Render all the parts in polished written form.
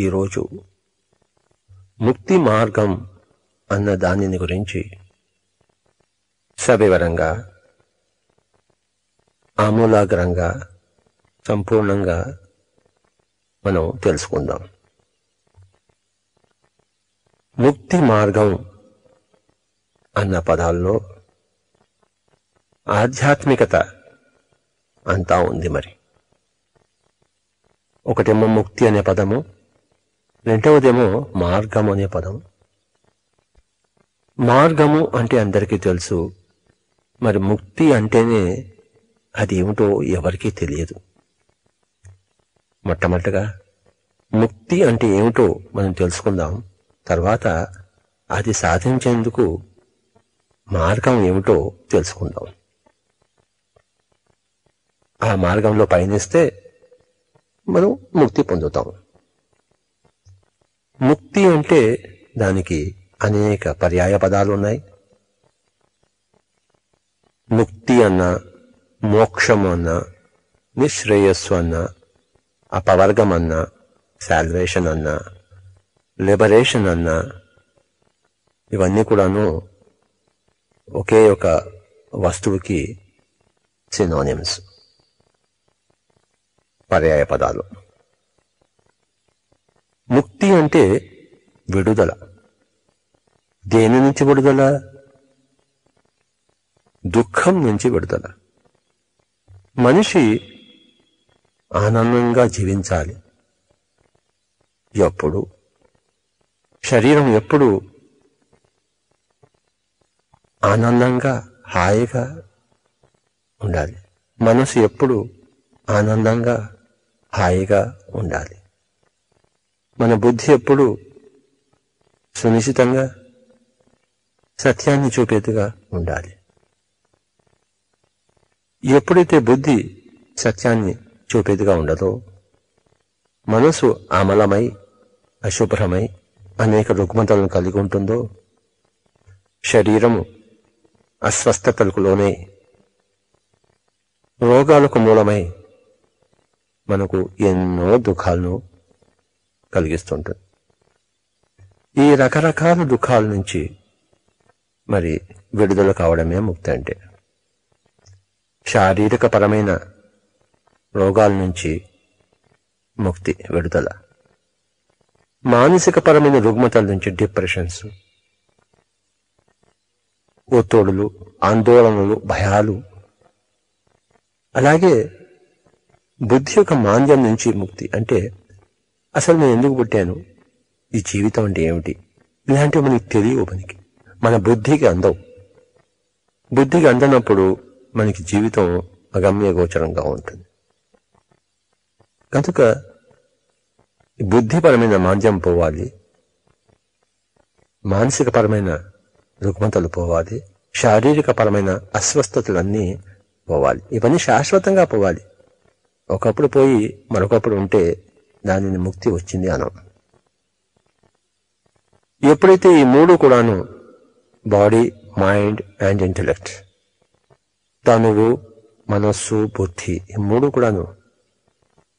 ఈరోజు ముక్తి మార్గం అన్న దానిని గురించి సవివరంగా, ఆమూలాగ్రంగా, సంపూర్ణంగా మనం తెలుసుకుందాం. ముక్తి మార్గం అన్న పదాల్లో ఆధ్యాత్మికత అంతా ఉంది. మరి ఒకటేమో ముక్తి అనే పదము, రెండవదేమో మార్గం అనే పదము. మార్గము అంటే అందరికీ తెలుసు, మరి ముక్తి అంటేనే అది ఏమిటో ఎవరికీ తెలియదు. మొట్టమొదటిగా ముక్తి అంటే ఏమిటో మనం తెలుసుకుందాం. తర్వాత అది సాధించేందుకు మార్గం ఏమిటో తెలుసుకుందాం. ఆ మార్గంలో పయనిస్తే మనం ముక్తి పొందుతాం. ముక్తి అంటే దానికి అనేక పర్యాయ పదాలు ఉన్నాయి. ముక్తి అన్న, మోక్షము అన్న, నిశ్రేయస్సు అన్న, అపవర్గం అన్న, సాల్వేషన్ అన్న, లిబరేషన్ అన్న, ఇవన్నీ కూడాను ఒకే ఒక వస్తువుకి సినోనిమ్స్, పర్యాయ పదాలు. ముక్తి అంటే విడుదల. దేని నుంచి విడుదల? దుఃఖం నుంచి విడుదల. మనిషి ఆనందంగా జీవించాలి. ఎప్పుడు శరీరం ఎప్పుడు ఆనందంగా, హాయిగా ఉండాలి. మనసు ఎప్పుడు ఆనందంగా, హాయిగా ఉండాలి. మన బుద్ధి ఎప్పుడు సునిశ్చితంగా సత్యాన్ని చూపేదిగా ఉండాలి. ఎప్పుడైతే బుద్ధి సత్యాన్ని చూపేదిగా ఉండదో, మనసు అమలమై, అశుభ్రమై అనేక రుగ్మతలను కలిగి ఉంటుందో, శరీరము అస్వస్థతలకు లోనై రోగాలకు మూలమై మనకు ఎన్నో దుఃఖాలను కలిగిస్తుంటుంది. ఈ రకరకాల దుఃఖాల నుంచి మరి విడుదల కావడమే ముక్తి అంటే. శారీరక పరమైన రోగాల నుంచి ముక్తి, విడుదల. మానసిక పరమైన రుగ్మతల నుంచి డిప్రెషన్స్, ఒత్తిడులు, ఆందోళనలు, భయాలు. అలాగే బుద్ధి యొక్క మాంద్యం నుంచి ముక్తి అంటే అసలు నేను ఎందుకు పుట్టాను, ఈ జీవితం అంటే ఏమిటి, ఇలాంటివి మనకి తెలియవు. మన బుద్ధికి అందవు. బుద్ధికి అందనప్పుడు మనకి జీవితం అగమ్య గోచరంగా ఉంటుంది. కనుక బుద్ధిపరమైన మాంద్యం పోవాలి, మానసిక పరమైన రుగ్మతలు పోవాలి, శారీరక పరమైన అస్వస్థతలన్నీ పోవాలి. ఇవన్నీ శాశ్వతంగా పోవాలి. ఒకప్పుడు పోయి మరొకప్పుడు ఉంటే దానిని ముక్తి వచ్చింది అనం. ఎప్పుడైతే ఈ మూడు కూడాను, బాడీ, మైండ్ అండ్ ఇంటెలెక్ట్, తనువు, మనస్సు, బుద్ధి, ఈ మూడు కూడాను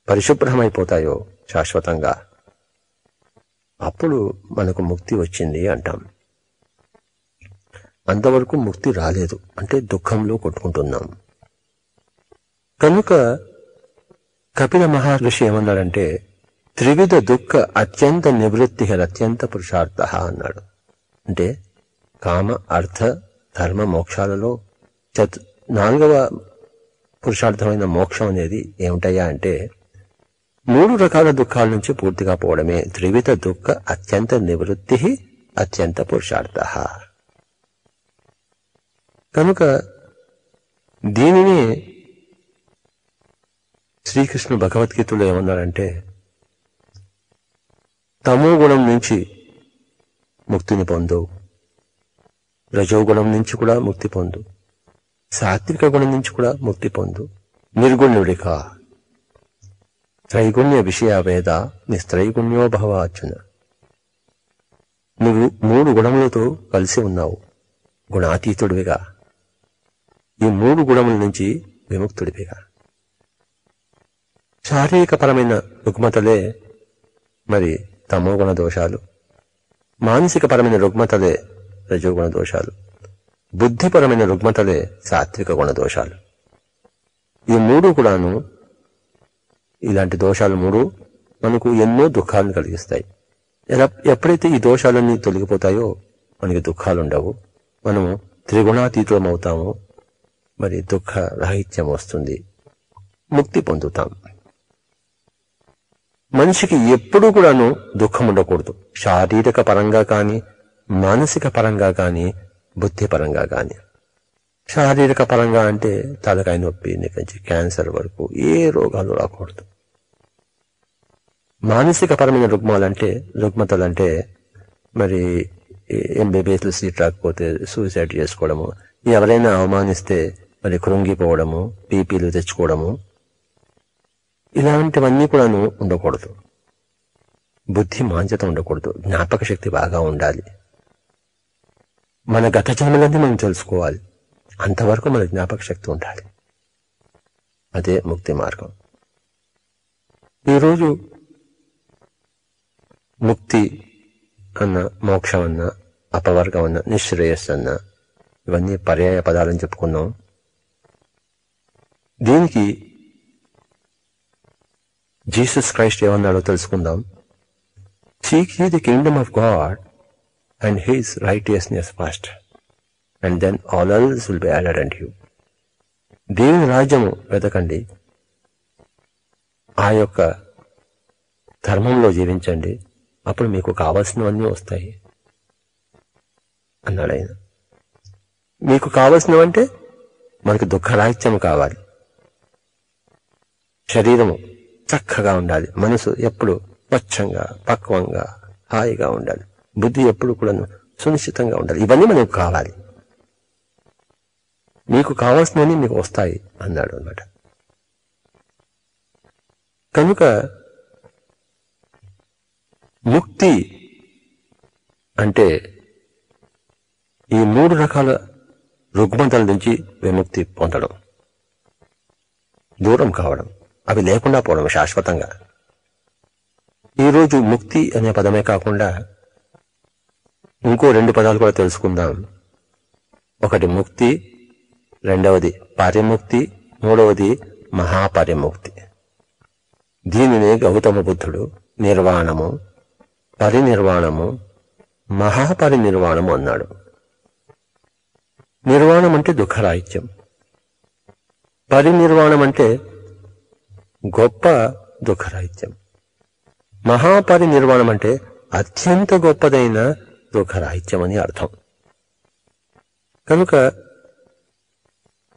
పరిశుభ్రమైపోతాయో శాశ్వతంగా, అప్పుడు మనకు ముక్తి వచ్చింది అంటాం. అంతవరకు ముక్తి రాలేదు, అంటే దుఃఖంలో కొట్టుకుంటున్నాం. కనుక కపిల మహర్షి ఏమన్నాడంటే, త్రివిధ దుఃఖ అత్యంత నివృత్తి అత్యంత పురుషార్థ అన్నాడు. అంటే కామ, అర్థ, ధర్మ, మోక్షాలలో నాలుగవ పురుషార్థమైన మోక్షం అనేది ఏమిటయ్యా అంటే, మూడు రకాల దుఃఖాల నుంచి పూర్తిగా పోవడమే. త్రివిధ దుఃఖ అత్యంత నివృత్తి అత్యంత పురుషార్థ. కనుక దీనిని శ్రీకృష్ణుడు భగవద్గీతలో ఏమన్నాడంటే, తమో గుణం నుంచి ముక్తిని పొందు, రజోగుణం నుంచి కూడా ముక్తి పొందు, సాత్విక గుణం నుంచి కూడా ముక్తి పొందు, నిర్గుణ్యుడికా, త్రైగుణ్య విషయ వేద నిస్త్రైగుణ్యో భవ అర్జున. నువ్వు మూడు గుణములతో కలిసి ఉన్నావు, గుణాతీతుడివిగా. ఈ మూడు గుణముల నుంచి విముక్తుడివిగా. శారీరక పరమైన రుగ్మతలే మరి తమోగుణ దోషాలు, మానసికపరమైన రుగ్మతలే రజోగుణ దోషాలు, బుద్ధిపరమైన రుగ్మతలే సాత్విక గుణ దోషాలు. ఈ మూడు కూడాను, ఇలాంటి దోషాలు మూడు మనకు ఎన్నో దుఃఖాలను కలిగిస్తాయి. ఎప్పుడైతే ఈ దోషాలన్నీ తొలగిపోతాయో మనకి దుఃఖాలు ఉండవు, మనము త్రిగుణాతీతులం అవుతాము, మరి దుఃఖ రాహిత్యం వస్తుంది, ముక్తి పొందుతాం. మనిషికి ఎప్పుడూ కూడాను దుఃఖం ఉండకూడదు, శారీరక పరంగా కానీ, మానసిక పరంగా కానీ, బుద్ధిపరంగా కానీ. శారీరక పరంగా అంటే తలకాయ నొప్పి నుంచి క్యాన్సర్ వరకు ఏ రోగాలు రాకూడదు. మానసిక పరమైన రుగ్మతలంటే మరి ఎంబీబీఎస్లు సీట్ రాకపోతే సూసైడ్ చేసుకోవడము, ఎవరైనా అవమానిస్తే మరి కృంగిపోవడము, బీపీలు తెచ్చుకోవడము, ఇలాంటివన్నీ కూడాను ఉండకూడదు. బుద్ధి మాంద్యత ఉండకూడదు, జ్ఞాపక శక్తి బాగా ఉండాలి. మన గత జన్మలన్నీ మనం తెలుసుకోవాలి, అంతవరకు మన జ్ఞాపక శక్తి ఉండాలి. అదే ముక్తి మార్గం. ఈరోజు ముక్తి అన్న, మోక్షం అన్న, అపవర్గం అన్న, నిశ్రేయస్సు అన్న, ఇవన్నీ పర్యాయ పదాలని చెప్పుకున్నాం. దీనికి జీసస్ క్రైస్ట్ ఏమన్నాడో తెలుసుకుందాం. Seek ye the kingdom of God and his righteousness first, and then all else will be added unto you. దేవుని రాజ్యము వెతకండి, ఆ యొక్క ధర్మంలో జీవించండి, అప్పుడు మీకు కావలసినవన్నీ వస్తాయి అన్నాడు ఆయన. మీకు కావలసినవంటే మనకు దుఃఖరాహిత్యం కావాలి, శరీరము చక్కగా ఉండాలి, మనసు ఎప్పుడు స్వచ్ఛంగా పక్వంగా హాయిగా ఉండాలి, బుద్ధి ఎప్పుడు కూడా సునిశ్చితంగా ఉండాలి. ఇవన్నీ మనకు కావాలి. మీకు కావాల్సినవన్నీ మీకు వస్తాయి అన్నాడు అన్నమాట. కనుక ముక్తి అంటే ఈ మూడు రకాల రుగ్మతల నుంచి విముక్తి పొందడం, దూరం కావడం, అవి లేకుండా పోవడం శాశ్వతంగా. ఈరోజు ముక్తి అనే పదమే కాకుండా ఇంకో రెండు పదాలు కూడా తెలుసుకుందాం. ఒకటి ముక్తి, రెండవది పరిముక్తి, మూడవది మహాపరిముక్తి. దీనినే గౌతమ బుద్ధుడు నిర్వాణము, పరినిర్వాణము, మహాపరినిర్వాణము అన్నాడు. నిర్వాణం అంటే దుఃఖరాహిత్యం, పరినిర్వాణం అంటే గొప్ప దుఃఖరాహిత్యం, మహాపరినిర్వాణం అంటే అత్యంత గొప్పదైన దుఃఖరాహిత్యం అని అర్థం. కనుక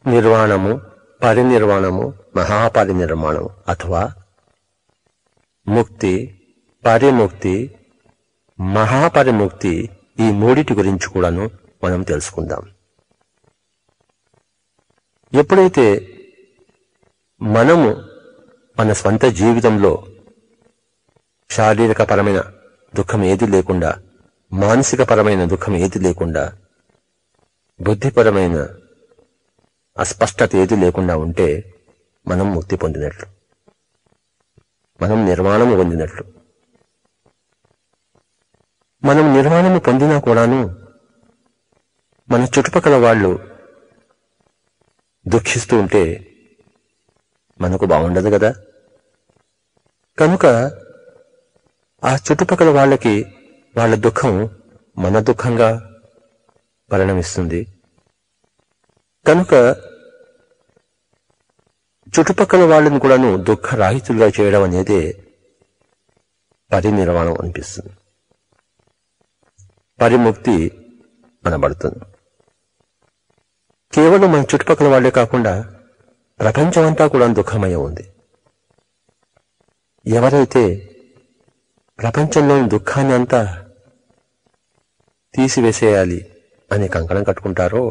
నిర్వాణము, పరినిర్వాణము, మహాపరినిర్వాణము అథవా ముక్తి, పరిముక్తి, మహాపరిముక్తి, ఈ మూడిటి గురించి కూడాను మనం తెలుసుకుందాం. ఎప్పుడైతే మనము మన స్వంత జీవితంలో శారీరక పరమైన దుఃఖం ఏది లేకుండా, మానసిక పరమైన దుఃఖం ఏది లేకుండా, బుద్ధిపరమైన అస్పష్టత ఏది లేకుండా ఉంటే మనం ముక్తి పొందినట్లు, మనం నిర్వాణము పొందినట్లు. మనం నిర్వాణము పొందినా కూడాను మన చుట్టుపక్కల వాళ్ళు దుఃఖిస్తూ ఉంటే మనకు బాగుండదు కదా. కనుక ఆ చుట్టుపక్కల వాళ్ళకి వాళ్ళ దుఃఖం మన దుఃఖంగా పరిణమిస్తుంది. కనుక చుట్టుపక్కల వాళ్ళని కూడాను దుఃఖరాహితులుగా చేయడం అనేది పరినిర్వాణం అనిపిస్తుంది, పరిముక్తి అనబడుతుంది. కేవలం మన చుట్టుపక్కల వాళ్లే కాకుండా ప్రపంచమంతా కూడా దుఃఖమయం ఉంది. ఎవరైతే ప్రపంచంలోని దుఃఖాన్ని అంతా తీసివేసేయాలి అని కంకణం కట్టుకుంటారో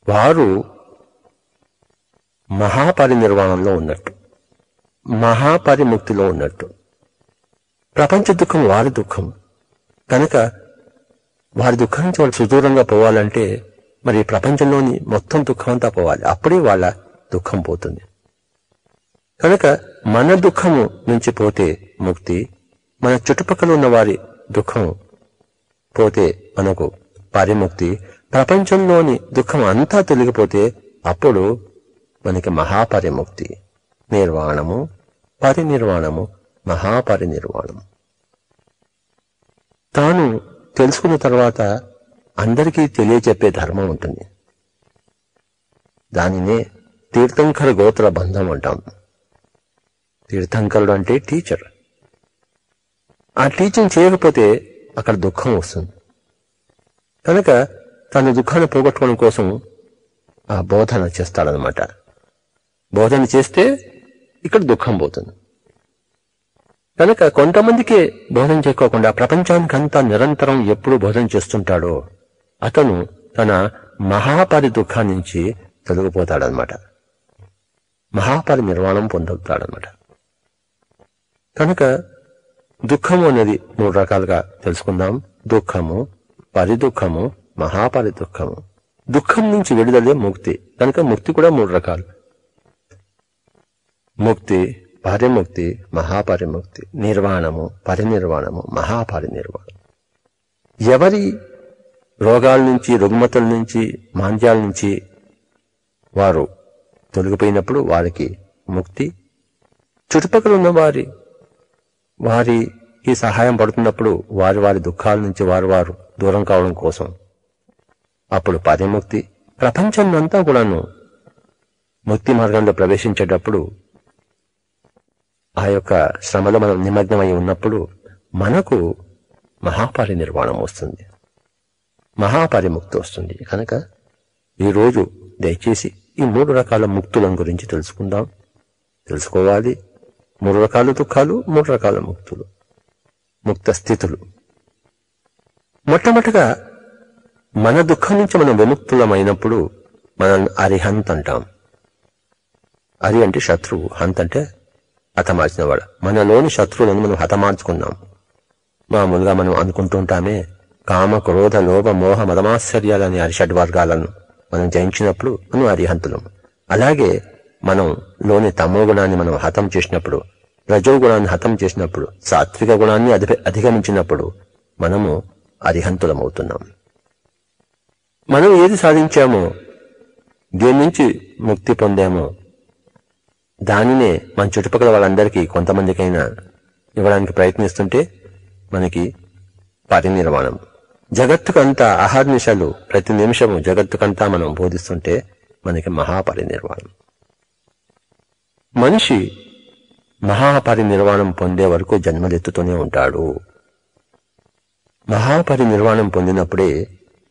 వారు మహాపరినిర్వాణంలో ఉన్నట్టు, మహాపరిముక్తిలో ఉన్నట్టు. ప్రపంచ దుఃఖం వారి దుఃఖం కనుక వారి దుఃఖం నుంచి వాళ్ళు సుదూరంగా పోవాలంటే మరి ప్రపంచంలోని మొత్తం దుఃఖం అంతా పోవాలి, అప్పుడే వాళ్ళ దుఃఖం పోతుంది. కనుక మన దుఃఖము నుంచి పోతే ముక్తి, మన చుట్టుపక్కల ఉన్న వారి దుఃఖం పోతే మనకు పరిముక్తి, ప్రపంచంలోని దుఃఖం అంతా తొలగిపోతే అప్పుడు మనకి మహాపరిముక్తి, నిర్వాణము, పరినిర్వాణము, మహాపరినిర్వాణము. తాను తెలుసుకున్న తర్వాత అందరికీ తెలియచెప్పే ధర్మం ఉంటుంది. దానినే తీర్థంకర గోత్ర బంధం అంటాం. తీర్థంకరుడు అంటే టీచర్. ఆ టీచింగ్ చేయకపోతే అక్కడ దుఃఖం వస్తుంది. కనుక తన దుఃఖాన్ని పోగొట్టుకోవడం కోసం ఆ బోధన చేస్తాడనమాట. బోధన చేస్తే ఇక్కడ దుఃఖం పోతుంది. కనుక కొంతమందికి బోధన చేయకోకుండా ప్రపంచానికంతా నిరంతరం ఎప్పుడు బోధన చేస్తుంటాడో అతను తన మహాపరి దుఃఖాన్ని నుంచి తొలగిపోతాడనమాట. మహాపరి నిర్వాణం పొందుతాడనమాట. కనుక దుఃఖము అనేది 3 రకాలుగా తెలుసుకుందాం. దుఃఖము, పరిదుఃఖము, మహాపరి దుఃఖము. దుఃఖం నుంచి విడుదలే ముక్తి. కనుక ముక్తి కూడా 3 రకాలు. ముక్తి, పరిముక్తి, మహాపరిముక్తి, నిర్వాణము, పరినిర్వాణము, మహాపరినిర్వాణం. ఎవరి రోగాల నుంచి, రుగ్మతల నుంచి, మాంద్యాల నుంచి వారు తొలగిపోయినప్పుడు వారికి ముక్తి, చుట్టుపక్కల ఉన్న వారికి సహాయం పడుతున్నప్పుడు వారి దుఃఖాల నుంచి వారు దూరం కావడం కోసం అప్పుడు పరిముక్తి. ప్రపంచంనంతా కూడాను ముక్తి మార్గంలో ప్రవేశించేటప్పుడు ఆ యొక్క శ్రమలో మనం నిమగ్నమై ఉన్నప్పుడు మనకు మహాపరినిర్వాణం వస్తుంది, మహాపరిముక్తి వస్తుంది. కనుక ఈరోజు దయచేసి ఈ 3 రకాల ముక్తుల గురించి తెలుసుకోవాలి. 3 రకాల దుఃఖాలు, 3 రకాల ముక్తులు, ముక్త స్థితులు. మొట్టమొదటిగా మన దుఃఖం నుంచి మనం విముక్తులమైనప్పుడు మనం అరిహంత్ అంటాం. అరి అంటే శత్రువు, హంత్ అంటే హతమార్చిన వాడు. మనలోని శత్రువులను మనం హతమార్చుకున్నాం. మామూలుగా మనం అనుకుంటూ ఉంటామే, కామ, క్రోధ, లోభ, మోహ, మదమాశ్చర్యాలని అరిషడ్ వర్గాలను మనం జయించినప్పుడు మనం అరిహంతులం. అలాగే మనం లోని తమో గుణాన్ని మనం హతం చేసినప్పుడు, రజో గుణాన్ని హతం చేసినప్పుడు, సాత్విక గుణాన్ని అధిగమించినప్పుడు మనము అరిహంతులమవుతున్నాం. మనం ఏది సాధించామో, దేని నుంచి ముక్తి పొందామో దానినే మన చుట్టుపక్కల వాళ్ళందరికీ కొంతమందికైనా ఇవ్వడానికి ప్రయత్నిస్తుంటే మనకి పరినిర్వాణం. జగత్తుకంతా అహర్నిశలు ప్రతి నిమిషము జగత్తుకంతా మనం బోధిస్తుంటే మనకి మహాపరినిర్వాణం. మనిషి మహాపరినిర్వాణం పొందే వరకు జన్మలెత్తుతూనే ఉంటాడు. మహాపరినిర్వాణం పొందినప్పుడే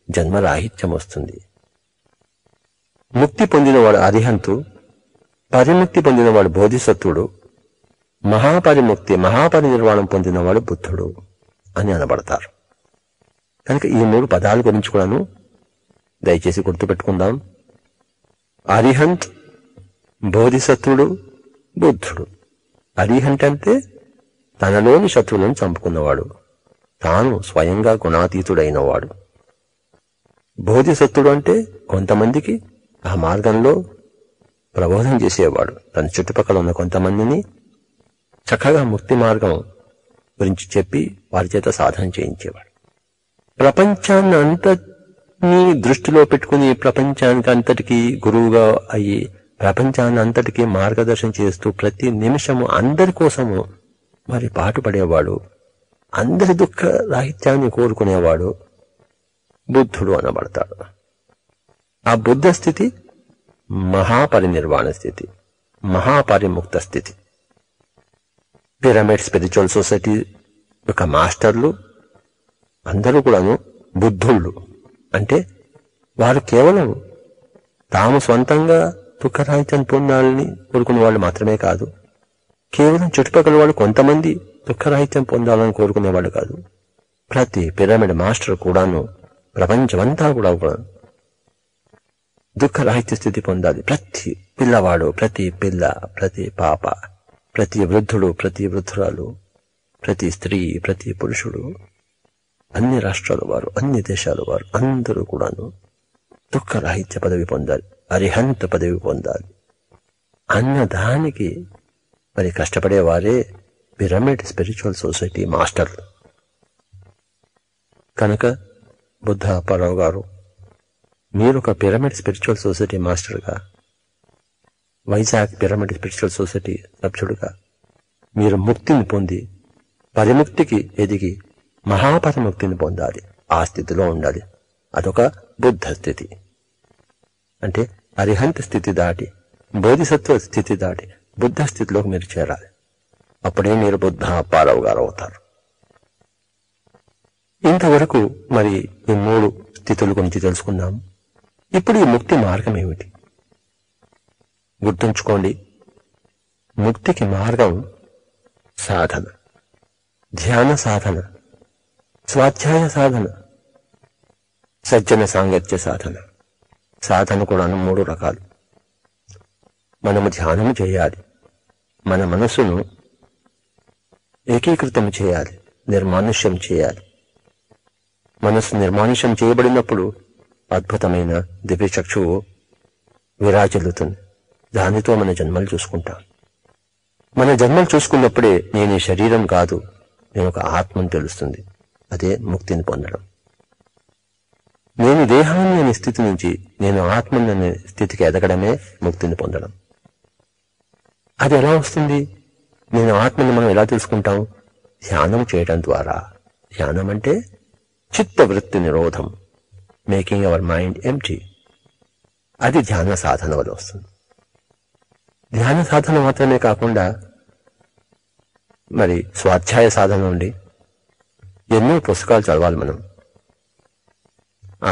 జన్మరాహిత్యం వస్తుంది. ముక్తి పొందినవాడు అరిహంతు, పరిముక్తి పొందినవాడు బోధిసత్వుడు, మహాపరినిర్వాణం పొందినవాడు బుద్ధుడు అని అనబడతారు. కనుక ఈ 3 పదాల గురించి కూడాను దయచేసి గుర్తుపెట్టుకుందాం. అరిహంత్, బోధిసత్వుడు, బుద్ధుడు. అరిహంత్ అంటే తనలోని శత్రువులను చంపుకున్నవాడు, తాను స్వయంగా గుణాతీతుడైనవాడు. బోధిసత్వుడు అంటే కొంతమందికి ఆ మార్గంలో ప్రబోధం చేసేవాడు. తన చుట్టుపక్కల ఉన్న కొంతమందిని చక్కగా ముక్తి మార్గం గురించి చెప్పి వారి చేత సాధన చేయించేవాడు. ప్రపంచాన్ని అంతటినీ దృష్టిలో పెట్టుకుని ప్రపంచానికి అంతటికీ గురువుగా అయ్యి ప్రపంచాన్ని అంతటికీ మార్గదర్శనం చేస్తూ ప్రతి నిమిషము అందరి కోసము మరి పాటుపడేవాడు, అందరి దుఃఖ రాహిత్యాన్ని కోరుకునేవాడు బుద్ధుడు అనబడతాడు. ఆ బుద్ధ స్థితి మహాపరినిర్వాణ స్థితి, మహాపరిముక్త స్థితి. పిరమిడ్ స్పిరిచువల్ సొసైటీ యొక్క మాస్టర్లు అందరూ కూడాను బుద్ధుళ్ళు. అంటే వారు కేవలం తాము స్వంతంగా దుఃఖరాహిత్యాన్ని పొందాలని కోరుకునే వాళ్ళు మాత్రమే కాదు, కేవలం చుట్టుపక్కల వాళ్ళు కొంతమంది దుఃఖరాహిత్యం పొందాలని కోరుకునేవాళ్ళు కాదు. ప్రతి పిరమిడ్ మాస్టర్ కూడాను ప్రపంచమంతా కూడా దుఃఖరాహిత్య స్థితి పొందాలి. ప్రతి పిల్లవాడు, ప్రతి పిల్ల, ప్రతి పాప, ప్రతి వృద్ధుడు, ప్రతి వృద్ధురాలు, ప్రతి స్త్రీ, ప్రతి పురుషుడు, అన్ని రాష్ట్రాల వారు, అన్ని దేశాల వారు అందరూ కూడాను దుఃఖరాహిత్య పదవి పొందాలి, అరిహంత పదవి పొందాలి అన్నదానికి మరి కష్టపడేవారే పిరమిడ్ స్పిరిచువల్ సొసైటీ మాస్టర్లు. కనుక బుద్ధ అప్పారావు గారు, మీరు ఒక పిరమిడ్ స్పిరిచువల్ సొసైటీ మాస్టర్గా, వైజాగ్ పిరమిడ్ స్పిరిచువల్ సొసైటీ సభ్యుడిగా మీరు ముక్తిని పొంది పరిముక్తికి ఎదిగి మహాపరిముక్తిని పొందాలి. ఆ స్థితిలో ఉండాలి. అదొక బుద్ధ స్థితి. అంటే అరిహంత స్థితి దాటి, బోధిసత్వ స్థితి దాటి బుద్ధ స్థితిలోకి మీరు చేరాలి. అప్పుడే మీరు బుద్ధ అప్పారావు గారు అవుతారు. ఇంతవరకు మరి ఈ 3 స్థితుల గురించి తెలుసుకున్నాము. ఇప్పుడు ఈ ముక్తి మార్గం ఏమిటి? గుర్తుంచుకోండి, ముక్తికి మార్గం సాధన, ధ్యాన సాధన, స్వాధ్యాయ సాధన, సజ్జన సాంగత్య సాధన. సాధన కూడా 3 రకాలు. మనము ధ్యానము చేయాలి, మన మనస్సును ఏకీకృతం చేయాలి, నిర్మానుష్యం చేయాలి. మనస్సు నిర్మానుష్యం చేయబడినప్పుడు అద్భుతమైన దివ్యచక్షువు విరాజిల్లుతుంది. దానితో మన జన్మలు చూసుకుంటాం. మన జన్మలు చూసుకున్నప్పుడే నేను ఈ శరీరం కాదు, నేను ఒక ఆత్మను తెలుస్తుంది. అదే ముక్తిని పొందడం. నేను దేహాన్ని అనే స్థితి నుంచి నేను ఆత్మని అనే స్థితికి ఎదగడమే ముక్తిని పొందడం. అది ఎలా వస్తుంది? నేను ఆత్మని మనం ఎలా తెలుసుకుంటాం? ధ్యానం చేయడం ద్వారా. ధ్యానం అంటే చిత్తవృత్తి నిరోధం, మేకింగ్ అవర్ మైండ్ ఎంప్టీ. అది ధ్యాన సాధన వల్ల వస్తుంది. ధ్యాన సాధన మాత్రమే కాకుండా మరి స్వాధ్యాయ సాధన నుండి ఎన్నో పుస్తకాలు చదవాలి. మనం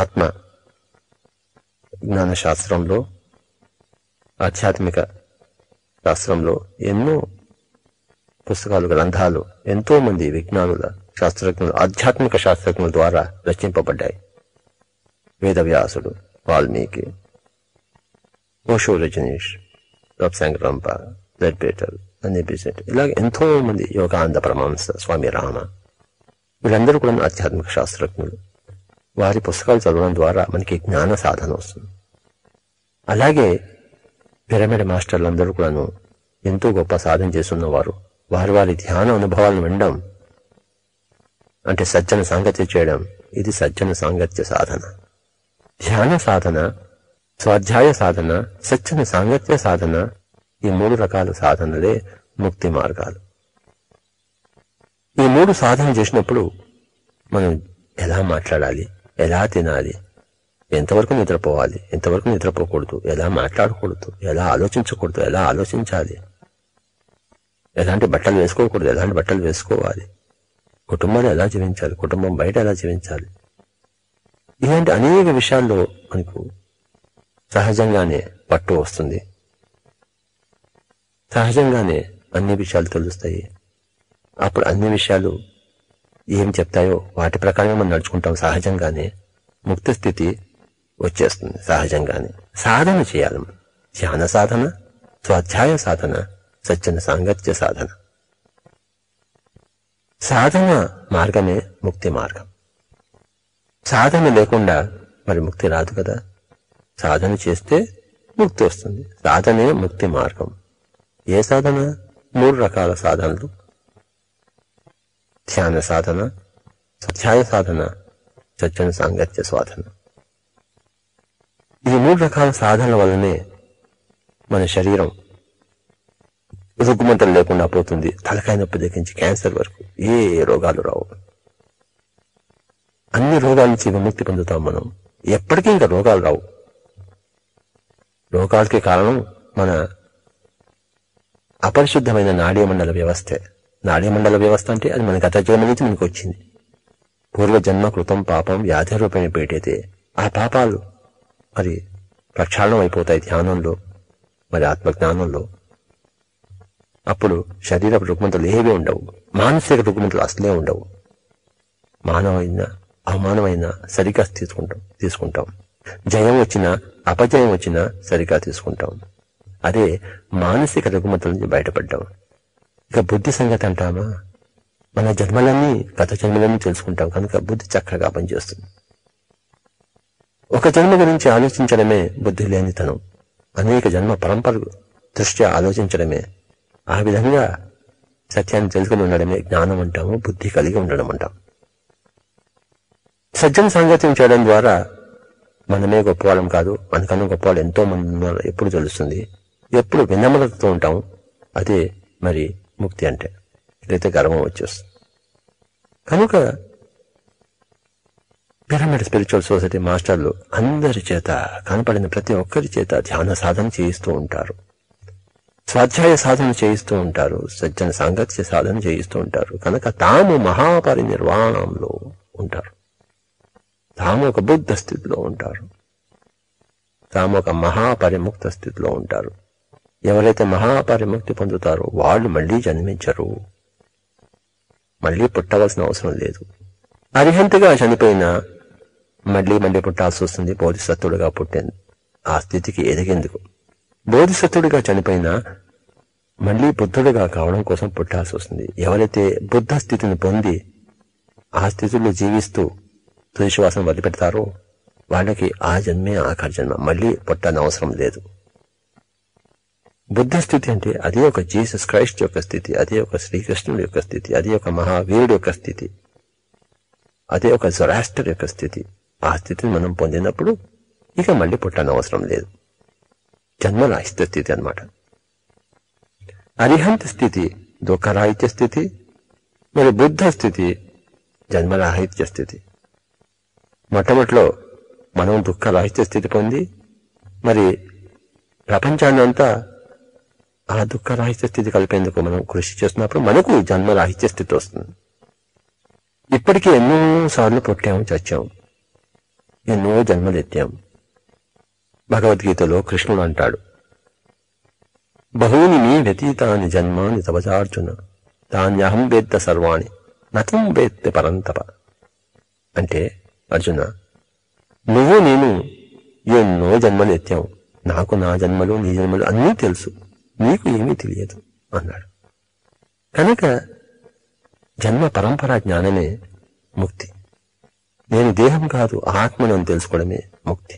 ఆత్మ జ్ఞాన శాస్త్రంలో, ఆధ్యాత్మిక శాస్త్రంలో ఎన్నో పుస్తకాలు, గ్రంథాలు ఎంతో మంది విజ్ఞానుల, శాస్త్రజ్ఞులు, ఆధ్యాత్మిక శాస్త్రజ్ఞుల ద్వారా రచింపబడ్డాయి. వేదవ్యాసుడు, వాల్మీకి, ఓషో రజనీష్, రబ్సాంగ్ లెడ్బేటర్, అన్ని బిజెట్, ఇలాగ ఎంతో మంది, యోగానంద పరమహంస, స్వామి రామ, వీళ్ళందరూ కూడా ఆధ్యాత్మిక శాస్త్రజ్ఞులు. వారి పుస్తకాలు చదవడం ద్వారా మనకి జ్ఞాన సాధన వస్తుంది. అలాగే పిరమిడ్ మాస్టర్లందరూ కూడాను ఎంతో గొప్ప సాధన చేస్తున్నవారు. వారి వారి ధ్యాన అనుభవాలను వినడం అంటే సజ్జన సాంగత్యం చేయడం. ఇది సజ్జన సాంగత్య సాధన. ధ్యాన సాధన, స్వాధ్యాయ సాధన, సజ్జన సాంగత్య సాధన, ఈ 3 రకాల సాధనలే ముక్తి మార్గాలు. ఈ 3 సాధన చేసినప్పుడు మనం ఎలా మాట్లాడాలి, ఎలా తినాలి, ఎంతవరకు నిద్రపోవాలి, ఎంతవరకు నిద్రపోకూడదు, ఎలా మాట్లాడకూడదు, ఎలా ఆలోచించకూడదు, ఎలా ఆలోచించాలి, ఎలాంటి బట్టలు వేసుకోకూడదు, ఎలాంటి బట్టలు వేసుకోవాలి, కుటుంబాన్ని ఎలా జీవించాలి, కుటుంబం బయట ఎలా జీవించాలి, ఇలాంటి అనేక విషయాల్లో మనకు సహజంగానే పట్టు వస్తుంది. సహజంగానే అన్ని విషయాలు తెలుస్తాయి. అప్పుడు అన్ని విషయాలు ఏం చెప్తాయో వాటి ప్రకారంగా మనం నడుచుకుంటాం. సహజంగానే ముక్త స్థితి వచ్చేస్తుంది. సహజంగానే సాధన చేయాలి. ధ్యాన సాధన, స్వాధ్యాయ సాధన, సజ్జన సాంగత్య సాధన. సాధన మార్గమే ముక్తి మార్గం. సాధన లేకుండా మరి ముక్తి రాదు కదా. సాధన చేస్తే ముక్తి వస్తుంది. సాధనే ముక్తి మార్గం. ఏ సాధన? 3 రకాల సాధనలు: ధ్యాన సాధన, స్వాధ్యాయ సాధన, సజ్జన సాంగత్య సాధన. ఈ 3 రకాల సాధనల వల్లనే మన శరీరం రుగ్మతలు లేకుండా పోతుంది. తలకాయ నొప్పి దగ్గరించి క్యాన్సర్ వరకు ఏ రోగాలు రావు. అన్ని రోగాల నుంచి విముక్తి పొందుతాం మనం. ఎప్పటికీ ఇంకా రోగాలు రావు. రోగాలకి కారణం మన అపరిశుద్ధమైన నాడీమండల వ్యవస్థే. నాడీమండల వ్యవస్థ అంటే అది మన గత జన్మ నుంచి మనకు వచ్చింది. పూర్వజన్మ కృతం పాపం వ్యాధి రూపేణ పెట్టయితే ఆ పాపాలు మరి ప్రక్షాళనం అయిపోతాయి ధ్యానంలో, మరి ఆత్మజ్ఞానంలో. అప్పుడు శరీర రుగ్మతలు ఏవీ ఉండవు. మానసిక రుగ్మతలు అసలే ఉండవు. మానవైనా అవమానమైనా సరిగా తీసుకుంటాం. జయం వచ్చినా అపజయం వచ్చినా సరిగా తీసుకుంటాం. అదే మానసిక రుగ్మతల నుంచి బయటపడ్డాం. ఇక బుద్ధి సంగతి అంటామా? మన జన్మలన్నీ గత జన్మలన్నీ తెలుసుకుంటాం కనుక బుద్ధి చక్కగా పనిచేస్తుంది. ఒక జన్మ గురించి ఆలోచించడమే బుద్ధి లేనితనం. అనేక జన్మ పరంపర దృష్ట్యా ఆలోచించడమే ఆ విధంగా సత్యాన్ని తెలుసుకుని ఉండడమే జ్ఞానం అంటాము, బుద్ధి కలిగి ఉండడం అంటాం. సజ్జన సాంగత్యం చేయడం ద్వారా మనమే గొప్పవాళ్ళం కాదు, మనకన్నా గొప్పవాళ్ళు ఎంతో మంది ఉన్నారు ఎప్పుడు తెలుస్తుంది. ఎప్పుడు వినమ్రతతో ఉంటాం, అదే మరి ముక్తి అంటే. ఇదైతే గర్వం వచ్చేస్తుంది. కనుక పిరమిడ్ స్పిరిచువల్ సొసైటీ మాస్టర్లు అందరి చేత, కనపడిన ప్రతి ఒక్కరి చేత ధ్యాన సాధన చేయిస్తూ ఉంటారు, స్వాధ్యాయ సాధన చేయిస్తూ ఉంటారు, సజ్జన సాంగత్య సాధన చేయిస్తూ ఉంటారు. కనుక తాము మహాపరినిర్వాణంలో ఉంటారు, తాము ఒక బుద్ధ స్థితిలో ఉంటారు, తాము ఒక మహాపరిముక్త స్థితిలో ఉంటారు. ఎవరైతే మహాపరిముక్తి పొందుతారో వాళ్ళు మళ్లీ జన్మించరు, మళ్లీ పుట్టవలసిన అవసరం లేదు. అరిహంతగా చనిపోయినా మళ్లీ పుట్టాల్సి వస్తుంది బోధిసత్వుడిగా పుట్టింది ఆ స్థితికి ఎదిగేందుకు. బోధిసత్వుడిగా చనిపోయినా మళ్లీ బుద్ధుడిగా కావడం కోసం పుట్టాల్సి వస్తుంది. ఎవరైతే బుద్ధ స్థితిని పొంది ఆ స్థితిలో జీవిస్తూ తుదిశ్వాసం వదిలిపెడతారో వాళ్ళకి ఆ జన్మే ఆఖరి జన్మ, మళ్లీ పుట్టని అవసరం లేదు. బుద్ధ స్థితి అంటే అదే ఒక జీసస్ క్రైస్ట్ యొక్క స్థితి, అదే ఒక శ్రీకృష్ణుడి యొక్క స్థితి, అదే ఒక మహావీరుడి యొక్క స్థితి, అదే ఒక జొరాస్టర్ యొక్క స్థితి. ఆ స్థితిని మనం పొందినప్పుడు ఇక మళ్లీ పుట్టని అవసరం లేదు. జన్మరాహిత్య స్థితి అన్నమాట. అరిహంత స్థితి దుఃఖరాహిత్య స్థితి, మరి బుద్ధ స్థితి జన్మరాహిత్య స్థితి. మొట్టమొదటిలో మనం దుఃఖరాహిత్య స్థితి పొంది మరి ప్రపంచాన్నంతా ఆ దుఃఖరాహిత్య స్థితి కలిపేందుకు మనం కృషి చేస్తున్నప్పుడు మనకు జన్మరాహిత్య స్థితి వస్తుంది. ఇప్పటికీ ఎన్నో సార్లు పుట్టాము, చచ్చాము, ఎన్నో జన్మలెత్తాము. భగవద్గీతలో కృష్ణుడు అంటాడు, బహూని మీ వ్యతీతాని జన్మాని తపచార్జున తాన్యహం వేత్త సర్వాణి నతం వేత్త పరంతప. అంటే అర్జున, నువ్వు నేను ఎన్నో జన్మలు ఎత్తావు, నాకు నా జన్మలు నీ జన్మలు అన్నీ తెలుసు, నీకు ఏమీ తెలియదు అన్నాడు. కనుక జన్మ పరంపరా జ్ఞానమే ముక్తి. నేను దేహం కాదు ఆత్మను తెలుసుకోవడమే ముక్తి.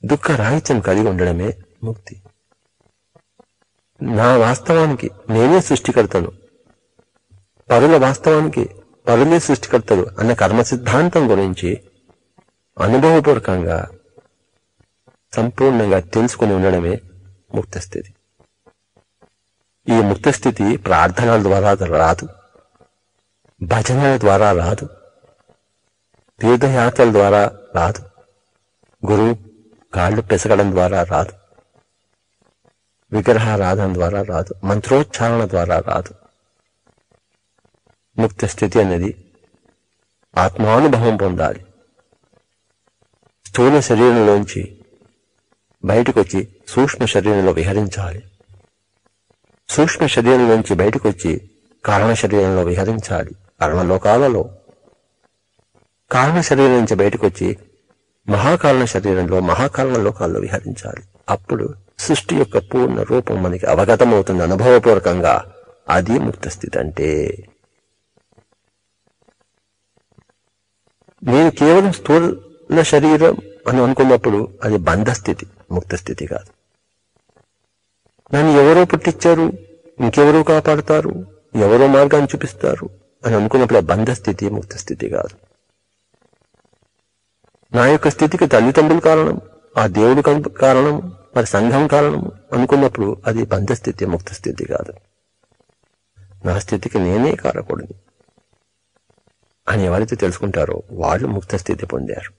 దుఃఖ రాహిత్యం కలిగి ఉండడమే ముక్తి. నా వాస్తవానికి నేనే సృష్టికర్తను, పరుల వాస్తవానికి పరులే సృష్టికర్తలు అన్న కర్మ సిద్ధాంతం గురించి అనుభవపూర్వకంగా సంపూర్ణంగా తెలుసుకుని ఉండడమే ముక్త స్థితి. ఈ ముక్త స్థితి ప్రార్థనల ద్వారా రాదు, భజనల ద్వారా రాదు, తీర్థయాత్రల ద్వారా రాదు, గురువు కాళ్ళు పెసగడం ద్వారా రాదు, విగ్రహారాధన ద్వారా రాదు, మంత్రోచ్చారణ ద్వారా రాదు. ముక్త స్థితి అనేది ఆత్మానుభవం పొందాలి. స్థూల శరీరంలోంచి బయటకు వచ్చి సూక్ష్మ శరీరంలో విహరించాలి, సూక్ష్మ శరీరం నుంచి బయటకు వచ్చి కారణ శరీరంలో విహరించాలి, కర్మలోకాలలో. కారణ శరీరం నుంచి బయటకు వచ్చి మహాకారణ శరీరంలో మహాకారణ లోకాల్లో విహరించాలి. అప్పుడు సృష్టి యొక్క పూర్ణ రూపం మనకి అవగతమవుతుంది అనుభవపూర్వకంగా. అది ముక్త స్థితి అంటే. నేను కేవలం స్థూల శరీరం అని అనుకున్నప్పుడు అది బంధస్థితి, ముక్త స్థితి కాదు. నన్ను ఎవరో పుట్టించారు, ఇంకెవరో కాపాడుతారు, ఎవరో మార్గాన్ని చూపిస్తారు అని అనుకున్నప్పుడు బంధస్థితి, ముక్త స్థితి కాదు. నా యొక్క స్థితికి తల్లిదండ్రులు కారణం, ఆ దేవుడు కారణం, మరి సంఘం కారణం అనుకున్నప్పుడు అది బంధస్థితి, ముక్త స్థితి కాదు. నా స్థితికి నేనే కారకూడదు అని ఎవరైతే తెలుసుకుంటారో వాళ్ళు ముక్త స్థితి పొందారు.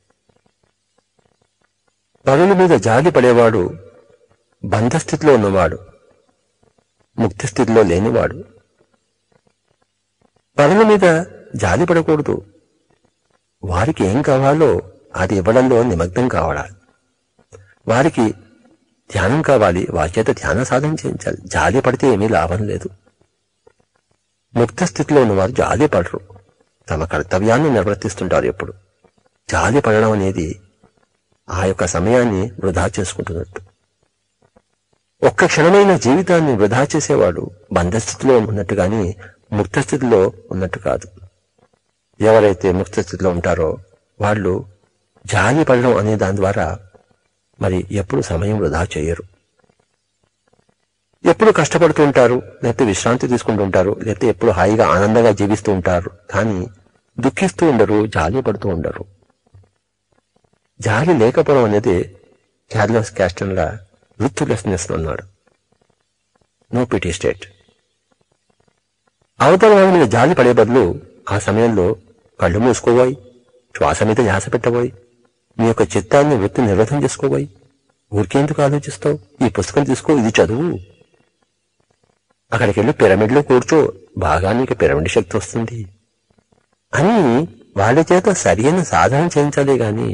పరుల మీద జాలి పడేవాడు బంధస్థితిలో ఉన్నవాడు, ముక్త స్థితిలో లేనివాడు. పరుల మీద జాలి పడకూడదు, వారికి ఏం కావాలో అది ఇవ్వడంలో నిమగ్నం కావాలి. వారికి ధ్యానం కావాలి, వారి చేత ధ్యాన సాధన చేయించాలి. జాలి పడితే ఏమీ లాభం లేదు. ముక్త స్థితిలో ఉన్నవారు జాలి పడరు, తమ కర్తవ్యాన్ని నిర్వర్తిస్తుంటారు. ఎప్పుడు జాలి పడడం అనేది ఆ యొక్క సమయాన్ని వృధా చేసుకుంటున్నట్టు. ఒక్క క్షణమైన జీవితాన్ని వృధా చేసేవాడు బంధస్థితిలో ఉన్నట్టు గాని ముక్త స్థితిలో ఉన్నట్టు కాదు. ఎవరైతే ముక్త స్థితిలో ఉంటారో వాళ్ళు జాలి పడడం అనే దాని ద్వారా మరి ఎప్పుడు సమయం వృధా చేయరు. ఎప్పుడు కష్టపడుతూ ఉంటారు, లేకపోతే విశ్రాంతి తీసుకుంటూ ఉంటారు, లేకపోతే ఎప్పుడు హాయిగా ఆనందంగా జీవిస్తూ ఉంటారు. కానీ దుఃఖిస్తూ ఉండరు, జాలి పడుతూ ఉండరు. జాలి లేకపోవడం అనేది క్యార్లెస్ క్యాస్టన్లా రుత్లెస్నెస్ అన్నాడు. No pity state. అవతల వాళ్ళ మీద జాలి పడే బదులు ఆ సమయంలో కళ్ళు మూసుకోబోయి, శ్వాస మీద ధ్యాస పెట్టబోయి, నీ యొక్క చిత్తాన్ని వృత్తి నిర్వహణ చేసుకోబోయి, ఊరికేందుకు ఆలోచిస్తావు, ఈ పుస్తకం తీసుకో, ఇది చదువు, అక్కడికి వెళ్ళి పిరమిడ్లో కూర్చో, బాగా నీకు పిరమిడ్ శక్తి వస్తుంది అని వాళ్ళ చేత సరైన సాధన చేయించాలి. గాని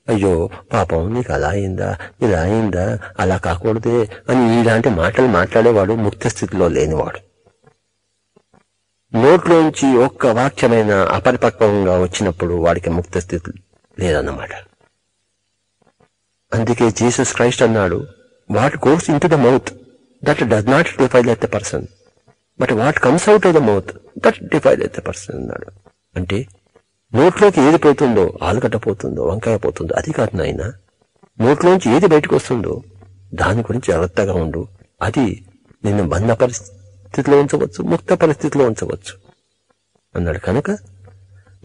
అయ్యో పాపం నీకు అలా అయిందా, ఇలా అయిందా, అలా కాకూడదే అని ఇలాంటి మాటలు మాట్లాడేవాడు ముక్త స్థితిలో లేనివాడు. నోట్లోంచి ఒక్క వాక్యమైన అపరిపక్వంగా వచ్చినప్పుడు వాడికి ముక్త స్థితి లేదన్నమాట. అందుకే జీసస్ క్రైస్ట్ అన్నాడు, what goes in to the mouth that does not defile the person, but what comes out of the mouth that defile the person అన్నాడు. అంటే నోట్లోకి ఏది పోతుందో, ఆలుగడ్డ పోతుందో, వంకాయ పోతుందో అది కాదు నాయన, నోట్లోంచి ఏది బయటకు వస్తుందో దాని గురించి జాగ్రత్తగా ఉండు. అది నిన్ను బంధ పరిస్థితిలో ఉంచవచ్చు, ముక్త పరిస్థితిలో ఉంచవచ్చు అన్నాడు. కనుక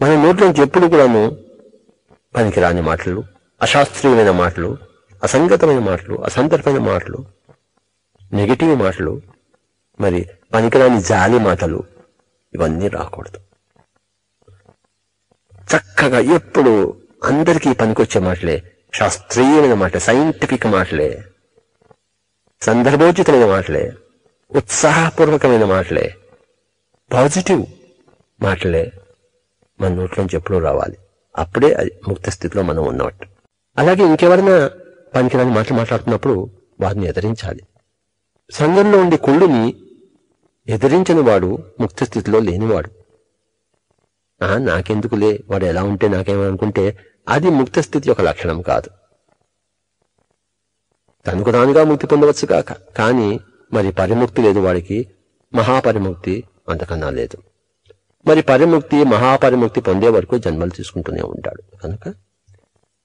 మన నోట్లోంచి ఎప్పుడు కూడాను పనికిరాని మాటలు, అశాస్త్రీయమైన మాటలు, అసంగతమైన మాటలు, అసందర్భమైన మాటలు, నెగిటివ్ మాటలు, మరి పనికిరాని జాలి మాటలు ఇవన్నీ రాకూడదు. చక్కగా ఎప్పుడు అందరికీ పనికొచ్చే మాటలే, శాస్త్రీయమైన మాటలే, సైంటిఫిక్ మాటలే, సందర్భోచితమైన మాటలే, ఉత్సాహపూర్వకమైన మాటలే, పాజిటివ్ మాటలే మన నోట్లోంచి ఎప్పుడూ రావాలి. అప్పుడే అది ముక్త స్థితిలో మనం ఉన్నట్టు. అలాగే ఇంకెవరైనా పనికిరాని మాటలు మాట్లాడుతున్నప్పుడు వారిని ఎదిరించాలి. సంఘంలో ఉండే కుళ్ళుని ఎదిరించని వాడు ముక్త స్థితిలో లేనివాడు. నాకెందుకులే, వాడు ఎలా ఉంటే నాకేమనుకుంటే అది ముక్త స్థితి యొక్క లక్షణం కాదు. తనకు తానుగా ముక్తి పొందవచ్చు కాక, కానీ మరి పరిముక్తి లేదు వాడికి, మహాపరిముక్తి అంతకన్నా లేదు. మరి పరిముక్తి, మహాపరిముక్తి పొందే వరకు జన్మలు తీసుకుంటూనే ఉంటాడు. కనుక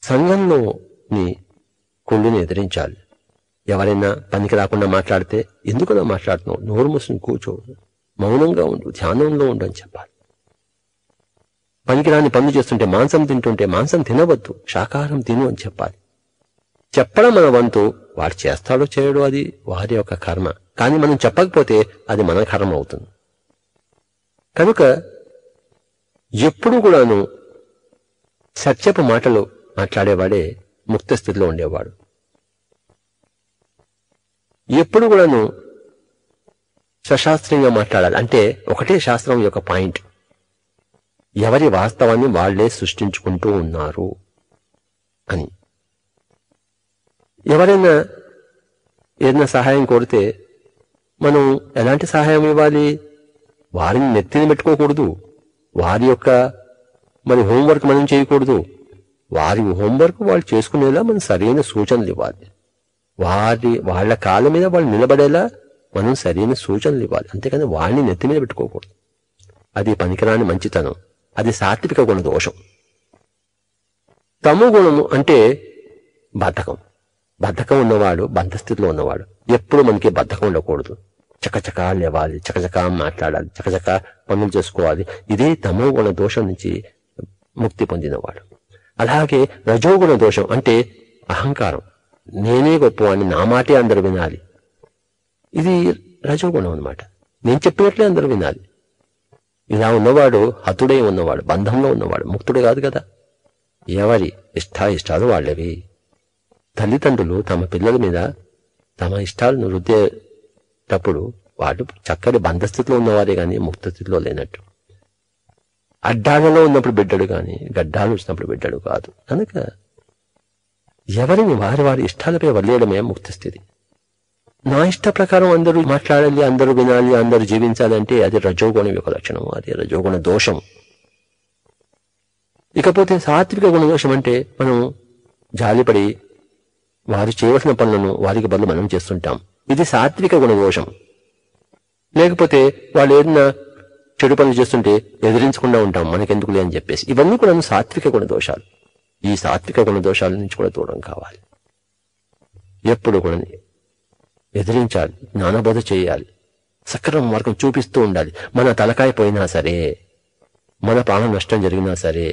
సంఘంలోని కుళ్ళుని ఎదిరించాలి. ఎవరైనా పనికి రాకుండా మాట్లాడితే ఎందుకలా మాట్లాడుతున్నావు, నోరు మూసుకుని కూర్చో, మౌనంగా ఉండు, ధ్యానంలో ఉండు అని చెప్పాలి. పనికిరాని పనులు చేస్తుంటే, మాంసం తింటుంటే మాంసం తినవద్దు, శాకాహారం తిను అని చెప్పాలి. చెప్పడం మన వంతు, వాడు చేస్తాడో చేయడో అది వారి యొక్క కర్మ. కానీ మనం చెప్పకపోతే అది మన కర్మ అవుతుంది. కనుక ఎప్పుడూ కూడాను సత్యపు మాటలు మాట్లాడేవాడే ముక్త స్థితిలో ఉండేవాడు. ఎప్పుడు కూడాను సశాస్త్రంగా మాట్లాడాలి. అంటే ఒకటే శాస్త్రం యొక్క పాయింట్, ఎవరి వాస్తవాన్ని వాళ్లే సృష్టించుకుంటూ ఉన్నారు అని. ఎవరైనా ఏదైనా సహాయం కోరితే మనం ఎలాంటి సహాయం ఇవ్వాలి? వారిని నెత్తిని పెట్టుకోకూడదు, వారి యొక్క మరి హోంవర్క్ మనం చేయకూడదు. వారి హోంవర్క్ వాళ్ళు చేసుకునేలా మనం సరైన సూచనలు ఇవ్వాలి. వాళ్ళ కాళ్ళ మీద వాళ్ళు నిలబడేలా మనం సరైన సూచనలు ఇవ్వాలి. అంతేకాని వాడిని నెత్తి మీద పెట్టుకోకూడదు. అది పనికిరాని మంచితనం, అది సాత్విక గుణ దోషం. తమో గుణము అంటే బద్ధకం. బద్ధకం ఉన్నవాడు బంధస్థితిలో ఉన్నవాడు. ఎప్పుడు మనకి బద్ధకం ఉండకూడదు. చకచకా లేవాలి, చకచకా మాట్లాడాలి, చకచకా పనులు చేసుకోవాలి. ఇదే తమో గుణ దోషం నుంచి ముక్తి పొందినవాడు. అలాగే రజోగుణ దోషం అంటే అహంకారం, నేనే గొప్పవాడిని, నా మాటే అందరూ వినాలి. ఇది రజోగుణం అన్నమాట. నేను చెప్పినట్లే అందరూ వినాలి. ఇలా ఉన్నవాడు హతుడై ఉన్నవాడు, బంధంలో ఉన్నవాడు, ముక్తుడు కాదు కదా. ఎవరి ఇష్టాలు వాళ్ళవి. తల్లిదండ్రులు తమ పిల్లల మీద తమ ఇష్టాలను రుద్దేటప్పుడు వాడు చక్కటి బంధస్థితిలో ఉన్నవారే గాని ముక్త స్థితిలో లేనట్టు. అడ్డాలలో ఉన్నప్పుడు బిడ్డడు గాని గడ్డాలు వచ్చినప్పుడు బిడ్డడు కాదు. కనుక ఎవరిని వారి ఇష్టాలపై వదిలేయడమే ముక్త స్థితి. నా ఇష్ట ప్రకారం అందరూ మాట్లాడాలి, అందరూ వినాలి, అందరూ జీవించాలంటే అది రజోగుణం యొక్క లక్షణం, అది రజోగుణ దోషం. ఇకపోతే సాత్విక గుణ దోషం అంటే మనం జాలిపడి వారు చేయవలసిన పనులను వారికి బదులు మనం చేస్తుంటాం. ఇది సాత్విక గుణ దోషం. లేకపోతే వాళ్ళు ఏదైనా చెడు పనులు చేస్తుంటే ఎదిరించకుండా ఉంటాం, మనకెందుకులే అని చెప్పేసి. ఇవన్నీ కూడా సాత్విక గుణ దోషాలు. ఈ సాత్విక గుణ దోషాల నుంచి కూడా దూరం కావాలి. ఎప్పుడు కూడా ఎదిరించాలి, జ్ఞానబోధ చేయాలి, సక్రమ మార్గం చూపిస్తూ ఉండాలి. మన తలకాయ పోయినా సరే, మన ప్రాణ నష్టం జరిగినా సరే,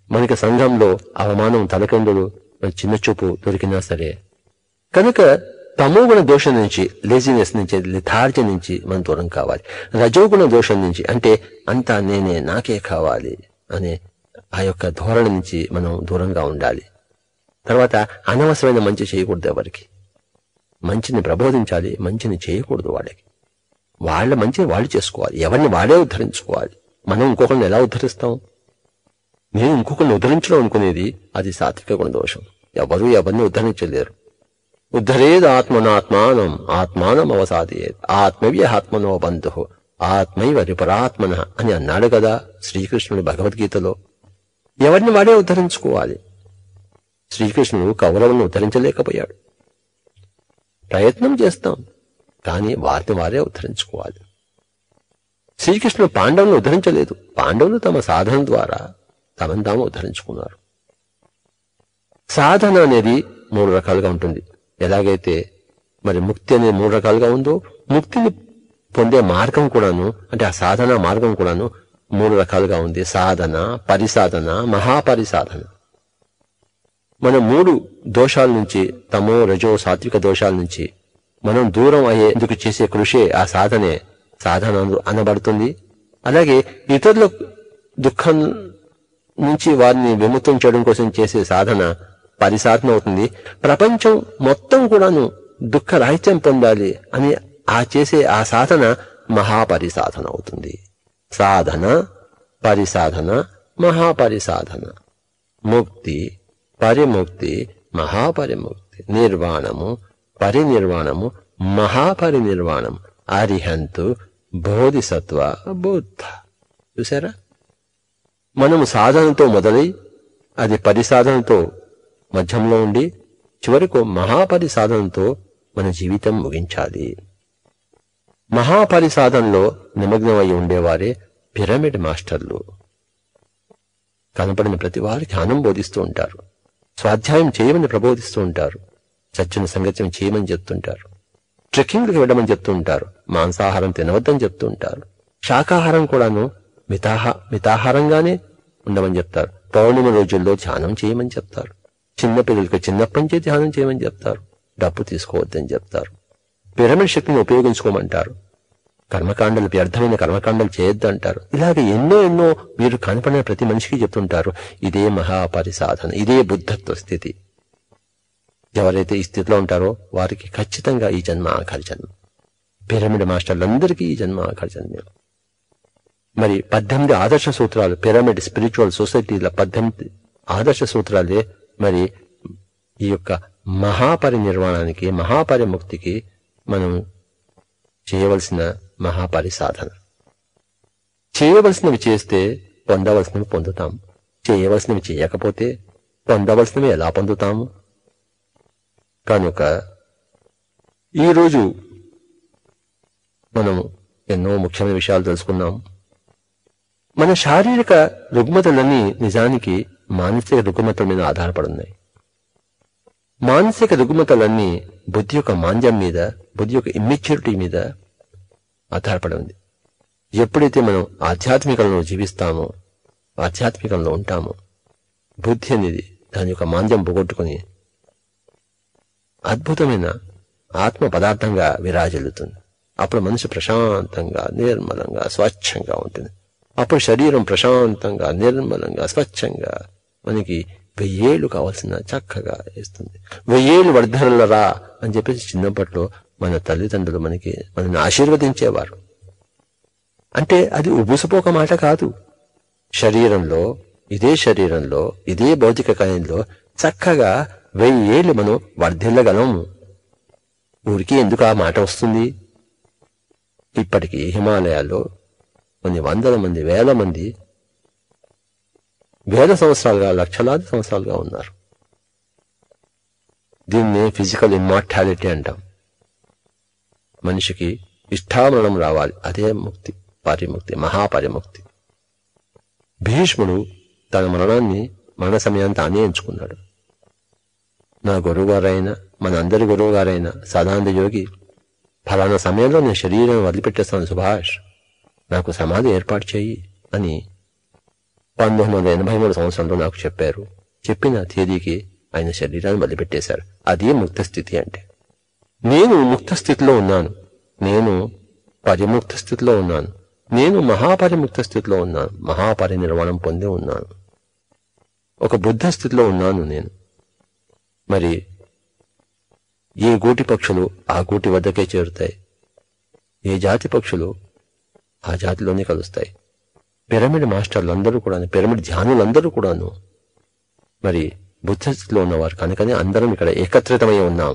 మనకి సంఘంలో అవమానం, తలకిందులు, చిన్న చూపు దొరికినా సరే. కనుక తమోగుణ దోషం నుంచి, లేజినెస్ నుంచి, లిథార్జీ నుంచి మనం దూరం కావాలి. రజోగుణ దోషం నుంచి, అంటే అంతా నేనే, నాకే కావాలి అనే ఆ యొక్క ధోరణి నుంచి మనం దూరంగా ఉండాలి. తర్వాత అనవసరమైన మంచి చేయకూడదు. ఎవరికి మంచిని ప్రబోధించాలి, మంచిని చేయకూడదు. వాళ్ళ మంచిని వాళ్ళు చేసుకోవాలి, ఎవరిని వాడే ఉద్ధరించుకోవాలి. మనం ఇంకొకరిని ఎలా ఉద్ధరిస్తాం? నేను ఇంకొకరిని ఉద్ధరించడం అనుకునేది అది సాత్విక గుణ దోషం. ఎవరు ఎవరిని ఉద్ధరించలేరు. ఉద్ధరేది ఆత్మనాత్మానం ఆత్మానం అవసాదేత్ ఆత్మవ్య ఆత్మనో బంధు ఆత్మైవ రిపరాత్మన అని అన్నాడు కదా శ్రీకృష్ణుడు భగవద్గీతలో. ఎవరిని వాడే ఉద్ధరించుకోవాలి. శ్రీకృష్ణుడు కౌరవులను ఉద్ధరించలేకపోయాడు. ప్రయత్నం చేస్తాం, కానీ వారిని వారే ఉద్ధరించుకోవాలి. శ్రీకృష్ణుడు పాండవులను ఉద్ధరించలేదు. పాండవులు తమ సాధన ద్వారా తమను తాము ఉద్ధరించుకున్నారు. సాధన అనేది 3 రకాలుగా ఉంటుంది. ఎలాగైతే మరి ముక్తి అనేది 3 రకాలుగా ఉందో, ముక్తిని పొందే మార్గం కూడాను, అంటే ఆ సాధన మార్గం కూడాను 3 రకాలుగా ఉంది. సాధన, పరిసాధన, మహాపరిసాధన. మనం 3 దోషాల నుంచి, తమో రజో సాత్విక దోషాల నుంచి మనం దూరం అయ్యేందుకు చేసే కృషి ఆ సాధనే సాధన అనబడుతుంది. అలాగే ఇతరుల దుఃఖం నుంచి వారిని విముక్తం చేయడం కోసం చేసే సాధన పరిసాధన అవుతుంది. ప్రపంచం మొత్తం కూడాను దుఃఖ రాహిత్యం పొందాలి అని చేసే ఆ సాధన మహాపరిసాధన అవుతుంది. సాధన, పరిసాధన, మహాపరిసాధన. ముక్తి, పరిముక్తి, మహాపరిముక్తి. నిర్వాణము, పరినిర్వాణము, మహాపరినిర్వాణం. అరిహంతు, బోధిసత్వ, బుద్ధ. చూసారా, మనము సాధనతో మొదలై అది పరిసాధనతో మధ్యంలో ఉండి చివరకు మహాపరిసాధనతో మన జీవితం ముగించాలి. మహాపరిసాధనలో నిమగ్నమై ఉండేవారే పిరమిడ్ మాస్టర్లు. కనపడిన ప్రతి వారికి ధ్యానం బోధిస్తూ ఉంటారు, స్వాధ్యాయం చేయమని ప్రబోధిస్తూ ఉంటారు, సజ్జన సంగత్యం చేయమని చెప్తుంటారు, ట్రెక్కింగ్లకు వెళ్ళమని చెప్తూ ఉంటారు, మాంసాహారం తినవద్దని చెప్తూ ఉంటారు, శాకాహారం కూడాను మితాహారంగానే ఉండమని చెప్తారు. పౌర్ణమి రోజుల్లో ధ్యానం చేయమని చెప్తారు. చిన్నపిల్లలకు చిన్నప్పటి నుంచే ధ్యానం చేయమని చెప్తారు. డబ్బు తీసుకోవద్దని చెప్తారు. పిరమిడ్ శక్తిని ఉపయోగించుకోమంటారు. కర్మకాండలు, వ్యర్థమైన కర్మకాండలు చేయొద్దు అంటారు. ఇలాగ ఎన్నో ఎన్నో మీరు కనపడిన ప్రతి మనిషికి చెప్తుంటారు. ఇదే మహాపరిసాధన, ఇదే బుద్ధత్వ స్థితి. ఎవరైతే ఈ స్థితిలో ఉంటారో వారికి ఖచ్చితంగా ఈ జన్మ ఆఖరి జన్మ. పిరమిడ్ మాస్టర్లందరికీ ఈ జన్మ ఆఖరి జన్మ. మరి 18 ఆదర్శ సూత్రాలు, పిరమిడ్ స్పిరిచువల్ సొసైటీల 18 ఆదర్శ సూత్రాలే మరి ఈ యొక్క మహాపరినిర్వాణానికి, మహాపరిముక్తికి మనం చేయవలసిన మహాపరిసాధన. చేయవలసినవి చేస్తే పొందవలసినవి పొందుతాం. చేయవలసినవి చేయకపోతే పొందవలసినవి ఎలా పొందుతాము? కనుక ఈరోజు మనము ఎన్నో ముఖ్యమైన విషయాలు తెలుసుకున్నాం. మన శారీరక రుగ్మతలన్నీ నిజానికి మానసిక రుగ్మతల మీద ఆధారపడున్నాయి. మానసిక రుగ్మతలన్నీ బుద్ధి యొక్క మాంద్యం మీద, బుద్ధి యొక్క ఇమ్మెచ్యూరిటీ మీద ఆధారపడి ఉంది. ఎప్పుడైతే మనం ఆధ్యాత్మికంలో జీవిస్తామో, ఆధ్యాత్మికంలో ఉంటామో, బుద్ధి అనేది దాని యొక్క మాంద్యం పోగొట్టుకుని అద్భుతమైన ఆత్మ పదార్థంగా విరాజిల్లుతుంది. అప్పుడు మనసు ప్రశాంతంగా, నిర్మలంగా, స్వచ్ఛంగా ఉంటుంది. అప్పుడు శరీరం ప్రశాంతంగా, నిర్మలంగా, స్వచ్ఛంగా మనకి 1000 ఏళ్ళు కావాల్సిన చక్కగా వేస్తుంది. 1000 ఏళ్ళు వర్ధనలరా అని చెప్పేసి చిన్నప్పట్లో మన తల్లిదండ్రులు మనల్ని ఆశీర్వదించేవారు. అంటే అది ఉబుసపోక మాట కాదు. శరీరంలో, ఇదే భౌతిక కాయంలో చక్కగా 1000 ఏళ్ళు మనం వర్ధిల్లగలము. ఊరికి ఎందుకు ఆ మాట వస్తుంది? ఇప్పటికీ హిమాలయాల్లో కొన్ని 100 మంది, 1000 మంది 1000 సంవత్సరాలుగా, లక్షలాది సంవత్సరాలుగా ఉన్నారు. దీన్నే ఫిజికల్ ఇమ్మార్టాలిటీ అంటాం. మనిషికి ఇష్టామరణం రావాలి, అదే ముక్తి, పరిముక్తి, మహాపరిముక్తి. భీష్ముడు తన మరణ సమయాన్ని తానే ఎంచుకున్నాడు. నా గురువుగారైన మనందరి గురువుగారైన సదానంద యోగి ఫలానా సమయంలో నేను శరీరం వదిలిపెట్టేస్తాను సుభాష్, నాకు సమాధి ఏర్పాటు చేయి అని 1983 సంవత్సరంలో నాకు చెప్పారు. చెప్పిన తేదీకి ఆయన శరీరాన్ని వదిలిపెట్టేశారు. అది ముక్త స్థితి అంటే. నేను ముక్త స్థితిలో ఉన్నాను, నేను పరిముక్త స్థితిలో ఉన్నాను, నేను మహాపరిముక్త స్థితిలో ఉన్నాను, మహాపరినిర్వాణం పొంది ఉన్నాను, ఒక బుద్ధ స్థితిలో ఉన్నాను నేను. మరి ఏ గూటి పక్షులు ఆ గూటి వద్దకే చేరుతాయి, ఏ జాతి పక్షులు ఆ జాతిలోనే కలుస్తాయి. పిరమిడ్ మాస్టర్లందరూ కూడాను, పిరమిడ్ ధ్యానులందరూ కూడాను మరి బుద్ధ స్థితిలో ఉన్నవారు కనుకనే అందరం ఇక్కడ ఏకత్రితమై ఉన్నాం.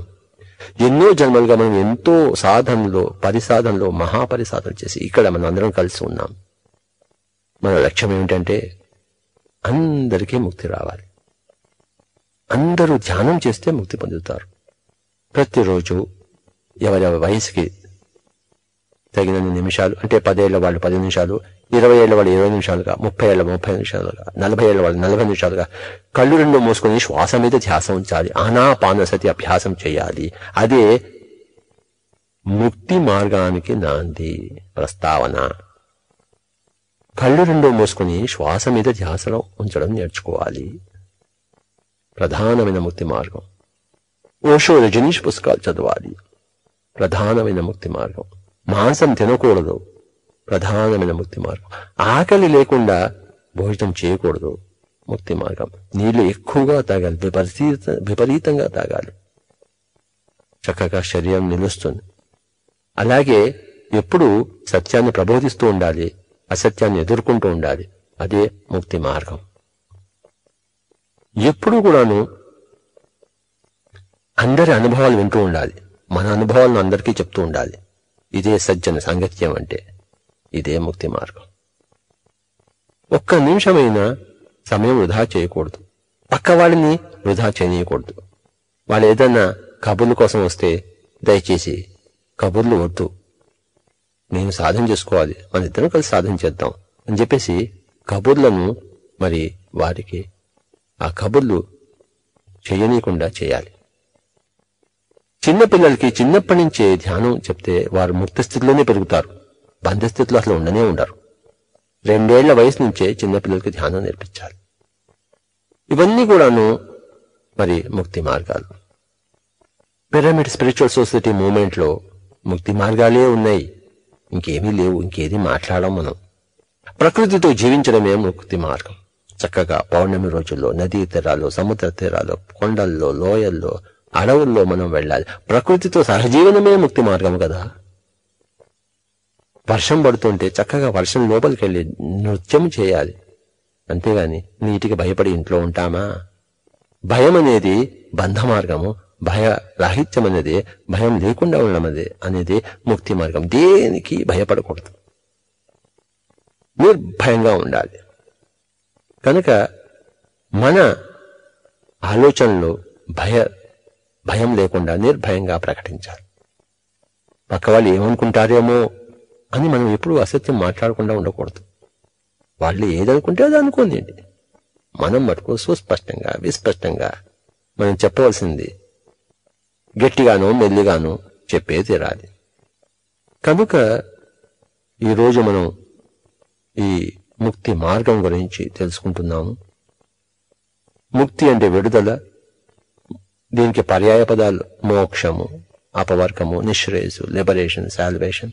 ఎన్నో జన్మలుగా మనం ఎంతో సాధనలో పరిసాధనలో మహాపరిసాధన చేసి ఇక్కడ మనం అందరం కలిసి ఉన్నాం. మన లక్ష్యం ఏమిటంటే అందరికీ ముక్తి రావాలి. అందరూ ధ్యానం చేస్తే ముక్తి పొందుతారు. ప్రతిరోజు ఎవరెవరి వయసుకి తగినన్ని నిమిషాలు, అంటే 10 ఏళ్ల వాళ్ళు 10 నిమిషాలు, 20 ఏళ్ల వాళ్ళు 20 నిమిషాలుగా, 30 ఏళ్ల 30 నిమిషాలుగా, 40 ఏళ్ల వాళ్ళు 40 నిమిషాలుగా కళ్ళు రెండు మూసుకొని శ్వాస మీద ధ్యాస ఉంచాలి. ఆనాపానసతి అభ్యాసం చేయాలి. అదే ముక్తి మార్గానికి నాంది ప్రస్తావన. కళ్ళు రెండు మూసుకొని శ్వాస మీద ధ్యాసలో ఉంచడం నేర్చుకోవాలి. ప్రధానమైన ముక్తి మార్గం. ఓషో రజనీష్ పుస్తకాలు చదవాలి. ప్రధానమైన ముక్తి మార్గం. మాంసం తినకూడదు. ప్రధానమైన ముక్తి మార్గం. ఆకలి లేకుండా భోజనం చేయకూడదు. ముక్తి మార్గం. నీళ్లు ఎక్కువగా తాగాలి, విపరీతంగా తాగాలి. చక్కగా శరీరం నిలుస్తుంది. అలాగే ఎప్పుడు సత్యాన్ని ప్రబోధిస్తూ ఉండాలి, అసత్యాన్ని ఎదుర్కొంటూ ఉండాలి. అదే ముక్తి మార్గం. ఎప్పుడు కూడాను అందరి అనుభవాలు వింటూ ఉండాలి. మన అనుభవాలను అందరికీ చెప్తూ ఉండాలి. ఇదే సజ్జన సాంగత్యం అంటే. ఇదే ముక్తి మార్గం. ఒక్క నిమిషమైనా సమయం వృధా చేయకూడదు. పక్క వాళ్ళని వృధా చేయకూడదు. వాళ్ళు ఏదన్నా కబుర్ల కోసం వస్తే దయచేసి కబుర్లు వద్దు, నేను సాధన చేసుకోవాలి, మన ఇద్దరం కలిసి సాధన చేద్దాం అని చెప్పేసి కబుర్లను మరి వారికి ఆ కబుర్లు చేయనీయకుండా చేయాలి. చిన్నపిల్లలకి చిన్నప్పటి నుంచే ధ్యానం చెప్తే వారు ముక్త స్థితిలోనే పెరుగుతారు. బంధ స్థితిలో అసలు ఉండనే ఉండరు. 2 ఏళ్ల వయసు నుంచే చిన్నపిల్లలకి ధ్యానం నేర్పించాలి. ఇవన్నీ కూడాను మరి ముక్తి మార్గాలు. పిరమిడ్ స్పిరిచువల్ సొసైటీ మూవ్మెంట్ లో ముక్తి మార్గాలే ఉన్నాయి, ఇంకేమీ లేవు. ఇంకేది మాట్లాడడం మనం. ప్రకృతితో జీవించడమే ముక్తి మార్గం. చక్కగా పౌర్ణమి రోజుల్లో నదీ తీరాల్లో, సముద్ర తీరాల్లో, కొండల్లో, లోయల్లో, అడవుల్లో మనం వెళ్ళాలి. ప్రకృతితో సహజీవనమే ముక్తి మార్గం కదా. వర్షం పడుతుంటే చక్కగా వర్షం లోపలికి వెళ్ళి నృత్యం చేయాలి. అంతేగాని నీటికి భయపడి ఇంట్లో ఉంటామా? భయం అనేది బంధ మార్గము. భయ రాహిత్యం అనేది, భయం లేకుండా ఉండడం అనేది ముక్తి మార్గం. దేనికి భయపడకూడదు, నిర్భయంగా ఉండాలి. కనుక మన ఆలోచనలు భయం లేకుండా నిర్భయంగా ప్రకటించాలి. పక్క వాళ్ళు ఏమనుకుంటారేమో అని మనం ఎప్పుడు అసత్యం మాట్లాడకుండా ఉండకూడదు. వాళ్ళు ఏదనుకుంటే అది అనుకోండి. మనం మటుకు సుస్పష్టంగా విస్పష్టంగా మనం చెప్పవలసింది గట్టిగానో మెల్లిగానో చెప్పే తీరాలి. కనుక ఈరోజు మనం ఈ ముక్తి మార్గం గురించి తెలుసుకుంటున్నాము. ముక్తి అంటే విడుదల. దీనికి పర్యాయ పదాలు మోక్షము, అపవర్గము, నిశ్రేయసు, లిబరేషన్, సాల్వేషన్.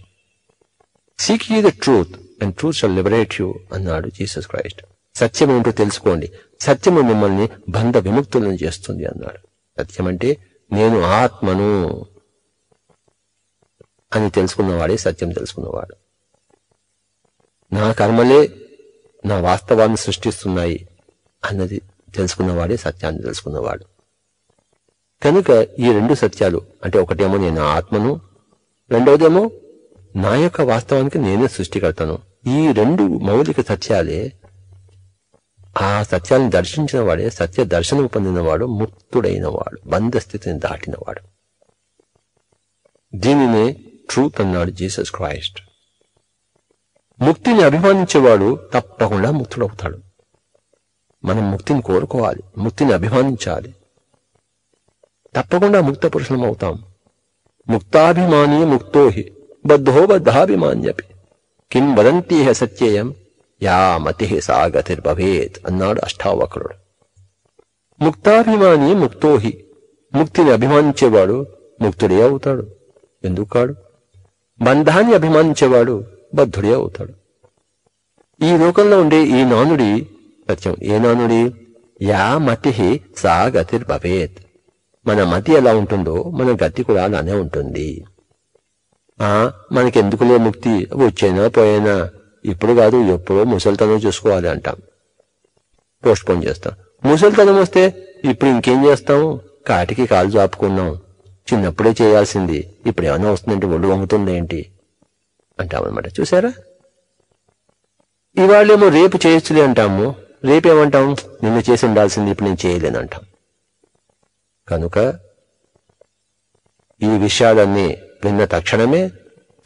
సీక్ యీ the truth and truth shall liberate you అన్నాడు జీసస్ క్రైస్ట్. సత్యం ఏమిటో తెలుసుకోండి, సత్యము మిమ్మల్ని బంధ విముక్తులను చేస్తుంది అన్నాడు. సత్యం అంటే నేను ఆత్మను అని తెలుసుకున్నవాడే సత్యం తెలుసుకున్నవాడు. నా కర్మలే నా వాస్తవాన్ని సృష్టిస్తున్నాయి అన్నది తెలుసుకున్నవాడే సత్యాన్ని తెలుసుకున్నవాడు. కనుక ఈ 2 సత్యాలు అంటే ఒకటేమో నేను ఆత్మను, రెండవదేమో నా యొక్క వాస్తవానికి నేనే సృష్టికర్తను. ఈ 2 మౌలిక సత్యాలే, ఆ సత్యాన్ని దర్శించిన వాడే, సత్య దర్శనం పొందినవాడు ముక్తుడైనవాడు, బంధస్థితిని దాటినవాడు. దీనినే ట్రూత్ అన్నాడు జీసస్ క్రైస్ట్. ముక్తిని అభిమానించేవాడు తప్పకుండా ముక్తుడవుతాడు. మనం ముక్తిని కోరుకోవాలి, ముక్తిని అభిమానించాలి. తప్పకుండా ముక్త పురుషులం అవుతాం. ముక్తాభిమానీ ముక్తోహి బద్ధో బద్ధాభిమాన్యపి కిం వదంతీహ సత్యేయం యా మతి సా గతిర్భవేత్ అన్నాడు అష్టావక్రుడు. ముక్తాభిమాని ముక్తోహి, ముక్తిని అభిమానించేవాడు ముక్తుడే అవుతాడు. ఎందుకు కాడు? బంధాన్ని అభిమానించేవాడు బద్ధుడే అవుతాడు. ఈ లోకంలో ఉండే ఈ నానుడి సత్యం. ఏ నానుడి? యా మతి సా గతిర్భవేత్. మన మతి ఎలా ఉంటుందో మన గతి కూడా అలానే ఉంటుంది. మనకెందుకులే ముక్తి, వచ్చైనా పోయినా, ఇప్పుడు కాదు ఎప్పుడో ముసలితనం చూసుకోవాలి అంటాం, పోస్ట్పోన్ చేస్తాం. ముసలితనం వస్తే ఇప్పుడు ఇంకేం చేస్తాం? కాటికి కాలు చాపుకున్నాం, చిన్నప్పుడే చేయాల్సింది ఇప్పుడు ఏమైనా వస్తుందంటే ఒళ్ళు వంగుతుంది ఏంటి అంటామన్నమాట. చూసారా? ఇవాళేమో రేపు చేయొచ్చులే అంటాము, రేపేమంటాం? నిన్న చేసి ఉండాల్సింది ఇప్పుడు నేను చేయలేను అంటాం. కనుక ఈ విషయాలన్నీ విన్న తక్షణమే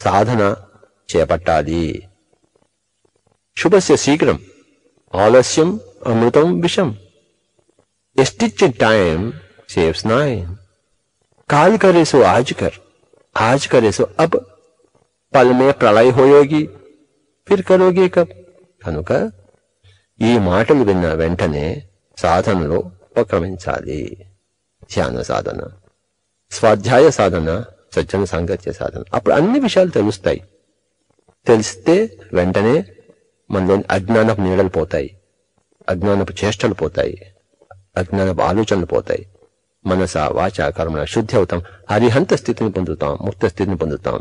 సాధన చేపట్టాలి. శుభస్య శీఘ్రం, ఆలస్యం అమృతం విషం. A stitch in time saves 9. काल करे सो आज करे सो अब, पल में प्रलय होयोगी फिर करोगे कब. కనుక ఈ మాటలు విన్న వెంటనే సాధనలో ఉపక్రమించాలి. ధ్యాన సాధన, స్వాధ్యాయ సాధన, సజ్జన సాంగత్య సాధన. అప్పుడు అన్ని విషయాలు తెలుస్తాయి. తెలిస్తే వెంటనే మనలోని అజ్ఞానపు నీడలు పోతాయి, అజ్ఞానపు చేష్టలు పోతాయి, అజ్ఞానపు ఆలోచనలు పోతాయి. మనస వాచ కర్మణ శుద్ధి అవుతాం, అరిహంత స్థితిని పొందుతాం, ముక్త స్థితిని పొందుతాం.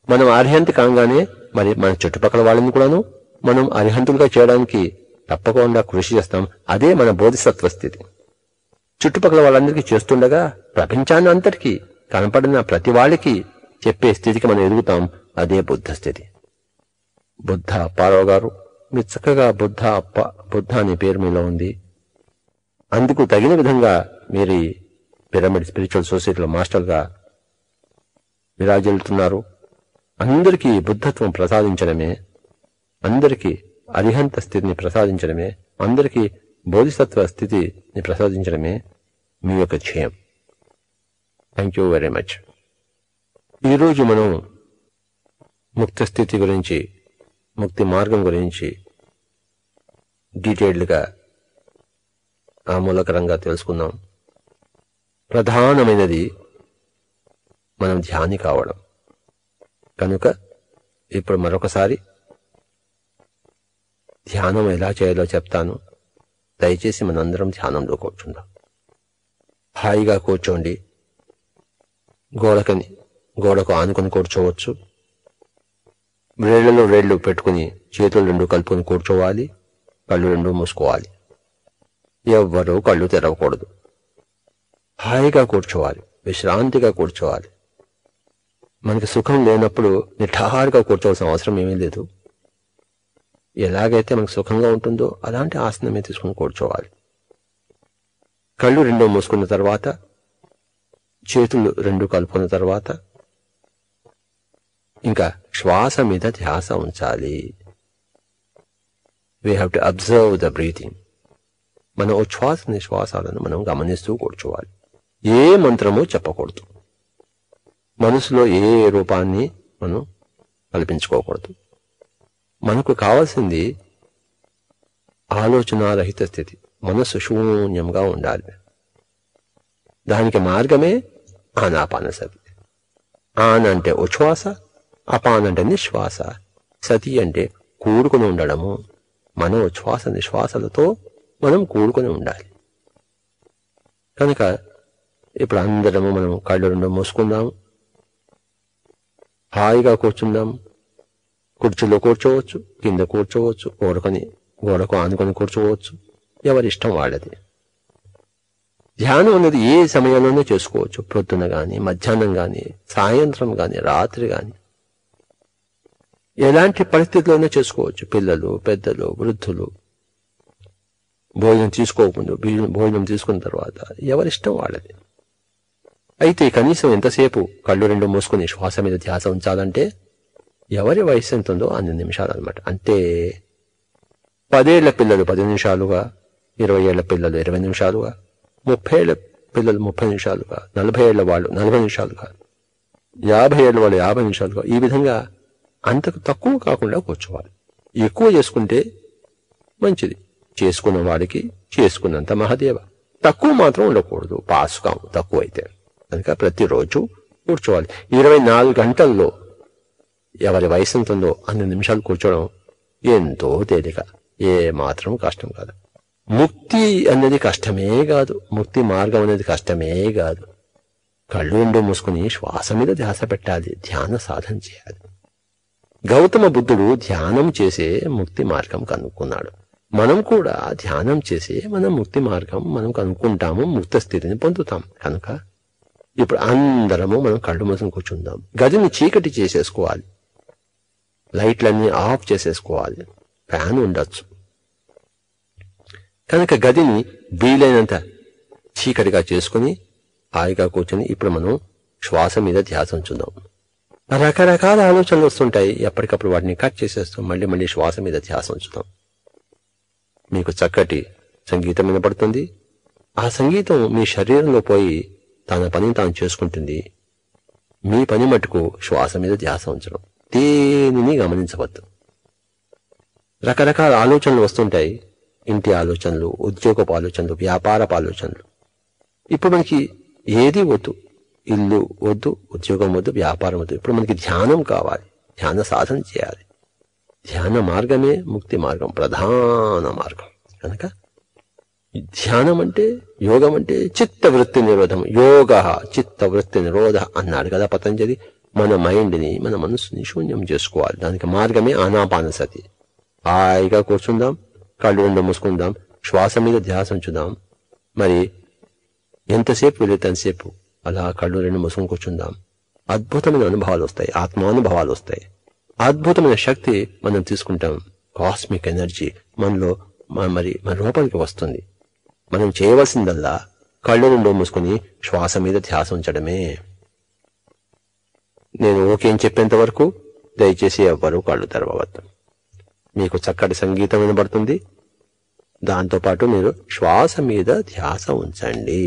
మనం అరిహంతి కాగానే మరి మన చుట్టుపక్కల వాళ్ళని కూడాను మనం అరిహంతులుగా చేయడానికి తప్పకుండా కృషి చేస్తాం. అదే మన బోధిసత్వ స్థితి. చుట్టుపక్కల వాళ్ళందరికీ చేస్తుండగా ప్రపంచాన్ని అంతటికీ కనపడిన ప్రతి వాళ్ళకి చెప్పే స్థితికి మనం ఎదుగుతాం. అదే బుద్ధ స్థితి. బుద్ధ అప్పారావు గారు, మీరు చక్కగా బుద్ధ అనే పేరు మీలో ఉంది, అందుకు తగిన విధంగా మీరు పిరమిడ్ స్పిరిచువల్ సొసైటీలో మాస్టర్గా విరాజిల్లుతున్నారు. అందరికీ బుద్ధత్వం ప్రసాదించడమే, అందరికీ అరిహంత స్థితిని ప్రసాదించడమే, అందరికీ బోధిసత్వ స్థితిని ప్రసాదించడమే మీ యొక్క ధ్యేయం. Thank you very much. ఈరోజు మనం ముక్త స్థితి గురించి, ముక్తి మార్గం గురించి డీటెయిల్డ్గా ఆమూలకరంగా తెలుసుకుందాం. ప్రధానమైనది మనం ధ్యాని కావడం. కనుక ఇప్పుడు మరొకసారి ధ్యానం ఎలా చేయాలో చెప్తాను. దయచేసి మనందరం ధ్యానంలో కూర్చుందాం. హాయిగా కూర్చోండి. గోడకు ఆనుకొని కూర్చోవచ్చు. వేళ్లలో వేళ్లు పెట్టుకుని చేతులు రెండు కలుపుకొని కూర్చోవాలి. కళ్ళు రెండు మూసుకోవాలి. ఎవ్వరూ కళ్ళు తెరవకూడదు. హాయిగా కూర్చోవాలి, విశ్రాంతిగా కూర్చోవాలి. మనకి సుఖం లేనప్పుడు నిఠారుగా కూర్చోవలసిన అవసరం ఏమీ లేదు. ఎలాగైతే మనకు సుఖంగా ఉంటుందో అలాంటి ఆసనమే తీసుకుని కూర్చోవాలి. కళ్ళు రెండు మూసుకున్న తర్వాత, చేతులు రెండు కలుపుకున్న తర్వాత ఇంకా శ్వాస మీద ధ్యాస ఉంచాలి. We have to observe the breathing. మన ఉచ్ఛ్వాస నిశ్వాసాలను మనం గమనిస్తూ కూర్చోవాలి. ఏ మంత్రము చెప్పకూడదు. మనసులో ఏ రూపాన్ని మనం కల్పించుకోకూడదు. మనకు కావాల్సింది ఆలోచనారహిత స్థితి. మనస్సు శూన్యంగా ఉండాలి. దానికి మార్గమే ఆనాపానసతి. ఆన్ అంటే ఉచ్ఛ్వాస, అపాన్ అంటే నిశ్వాస, సతి అంటే కూడుకుని ఉండడము. మన ఉచ్ఛ్వాస నిశ్వాసలతో మనం కూడుకొని ఉండాలి. కనుక ఇప్పుడు అందరము మనం కళ్ళు రెండు మూసుకుందాం. హాయిగా కూర్చుందాం. కుర్చీలో కూర్చోవచ్చు, కింద కూర్చోవచ్చు, గోడకు ఆనుకొని కూర్చోవచ్చు. ఎవరిష్టం వాళ్ళది. ధ్యానం అనేది ఏ సమయంలోనే చేసుకోవచ్చు. పొద్దున గాని, మధ్యాహ్నం గాని, సాయంత్రం గాని, రాత్రి గాని, ఎలాంటి పరిస్థితుల్లోనే చేసుకోవచ్చు. పిల్లలు, పెద్దలు, వృద్ధులు, భోజనం తీసుకోకముందు, భోజనం తీసుకున్న తర్వాత, ఎవరిష్టం వాళ్ళది. అయితే కనీసం ఎంతసేపు కళ్ళు రెండు మూసుకుని శ్వాస మీద ధ్యాస ఉంచాలంటే ఎవరి వయసు ఎంత ఉందో అన్ని నిమిషాలు అనమాట. అంటే 10 ఏళ్ల పిల్లలు 10 నిమిషాలుగా, 20 ఏళ్ల పిల్లలు 20 నిమిషాలుగా, 30 ఏళ్ల పిల్లలు 30 నిమిషాలు కాదు, 40 ఏళ్ల వాళ్ళు 40 నిమిషాలు కాదు, 50 ఏళ్ల వాళ్ళు 50 నిమిషాలు కాదు. ఈ విధంగా అంతకు తక్కువ కాకుండా కూర్చోవాలి. ఎక్కువ చేసుకుంటే మంచిది. చేసుకున్న వాడికి చేసుకున్నంత మహాదేవ. తక్కువ మాత్రం ఉండకూడదు, పాస్ కావు తక్కువ అయితే. కనుక ప్రతిరోజు కూర్చోవాలి. 24 గంటల్లో ఎవరి వయసు ఎంత ఉందో అన్ని నిమిషాలు కూర్చోవడం ఎంతో తేలిక, ఏ మాత్రం కష్టం కాదు. ముక్తి అనేది కష్టమే కాదు, ముక్తి మార్గం అనేది కష్టమే కాదు. కళ్ళు రెండు మూసుకుని శ్వాస మీద ధ్యాస పెట్టాలి, ధ్యాన సాధన చేయాలి. గౌతమ బుద్ధుడు ధ్యానం చేసే ముక్తి మార్గం కనుక్కున్నాడు. మనం కూడా ధ్యానం చేసే మన ముక్తి మార్గం మనం కనుక్కుంటాము, ముక్త స్థితిని పొందుతాం. కనుక ఇప్పుడు అందరము మనం కళ్ళు మూసుకుని కూర్చుందాం. గదిని చీకటి చేసేసుకోవాలి, లైట్లన్నీ ఆఫ్ చేసేసుకోవాలి, ఫ్యాన్ ఉండొచ్చు. కనుక గదిని వీలైనంత చీకటిగా చేసుకుని హాయిగా కూర్చొని ఇప్పుడు మనం శ్వాస మీద ధ్యాస ఉంచుదాం. రకరకాల ఆలోచనలు వస్తుంటాయి, ఎప్పటికప్పుడు వాటిని కట్ చేసేస్తాం, మళ్ళీ మళ్ళీ శ్వాస మీద ధ్యాస ఉంచుతాం. మీకు చక్కటి సంగీతం వినపడుతుంది. ఆ సంగీతం మీ శరీరంలో పోయి తన పని తాను చేసుకుంటుంది. మీ పని మటుకు శ్వాస మీద ధ్యాస ఉంచడం, దేనిని గమనించవద్దు. రకరకాల ఆలోచనలు వస్తుంటాయి, ఇంటి ఆలోచనలు, ఉద్యోగపు ఆలోచనలు, వ్యాపారపు ఆలోచనలు. ఇప్పుడు మనకి ఏది వద్దు, ఇల్లు వద్దు, ఉద్యోగం వద్దు, వ్యాపారం వద్దు. ఇప్పుడు మనకి ధ్యానం కావాలి, ధ్యాన సాధన చేయాలి. ధ్యాన మార్గమే ముక్తి మార్గం, ప్రధాన మార్గం. కనుక ధ్యానం అంటే, యోగం అంటే చిత్తవృత్తి నిరోధం. యోగ చిత్తవృత్తి నిరోధ అన్నాడు కదా పతంజలి. మన మైండ్ని, మన మనసుని శూన్యం చేసుకోవాలి. దానికి మార్గమే ఆనాపానసతి. హాయిగా కూర్చుందాం, కళ్ళు రెండు మూసుకుందాం, శ్వాస మీద ధ్యాస ఉంచుదాం. మరి ఎంతసేపు వీలైతే అంతసేపు అలా కళ్ళు రెండు మూసుకొని కూర్చుందాం. అద్భుతమైన అనుభవాలు వస్తాయి, ఆత్మానుభవాలు వస్తాయి. అద్భుతమైన శక్తి మనం తీసుకుంటాం. కాస్మిక్ ఎనర్జీ మనలో మరి మన రూపానికి వస్తుంది. మనం చేయవలసిందల్లా కళ్ళు రెండు మూసుకుని శ్వాస మీద ధ్యాస ఉంచడమే. నేను ఓకే అని చెప్పేంత వరకు దయచేసి ఎవ్వరూ కళ్ళు తెరవవద్దు. మీకు చక్కటి సంగీతం వినబడుతుంది, దాంతోపాటు మీరు శ్వాస మీద ధ్యాస ఉంచండి.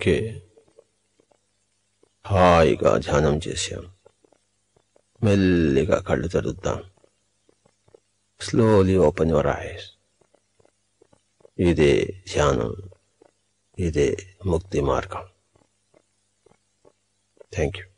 ఓకే, హాయిగా ధ్యానం చేశాం. మెల్లిగా కళ్ళు తెరుద్దాం. Slowly open your eyes. ఇదే ధ్యానం, ఇదే ముక్తి మార్గం. Thank you.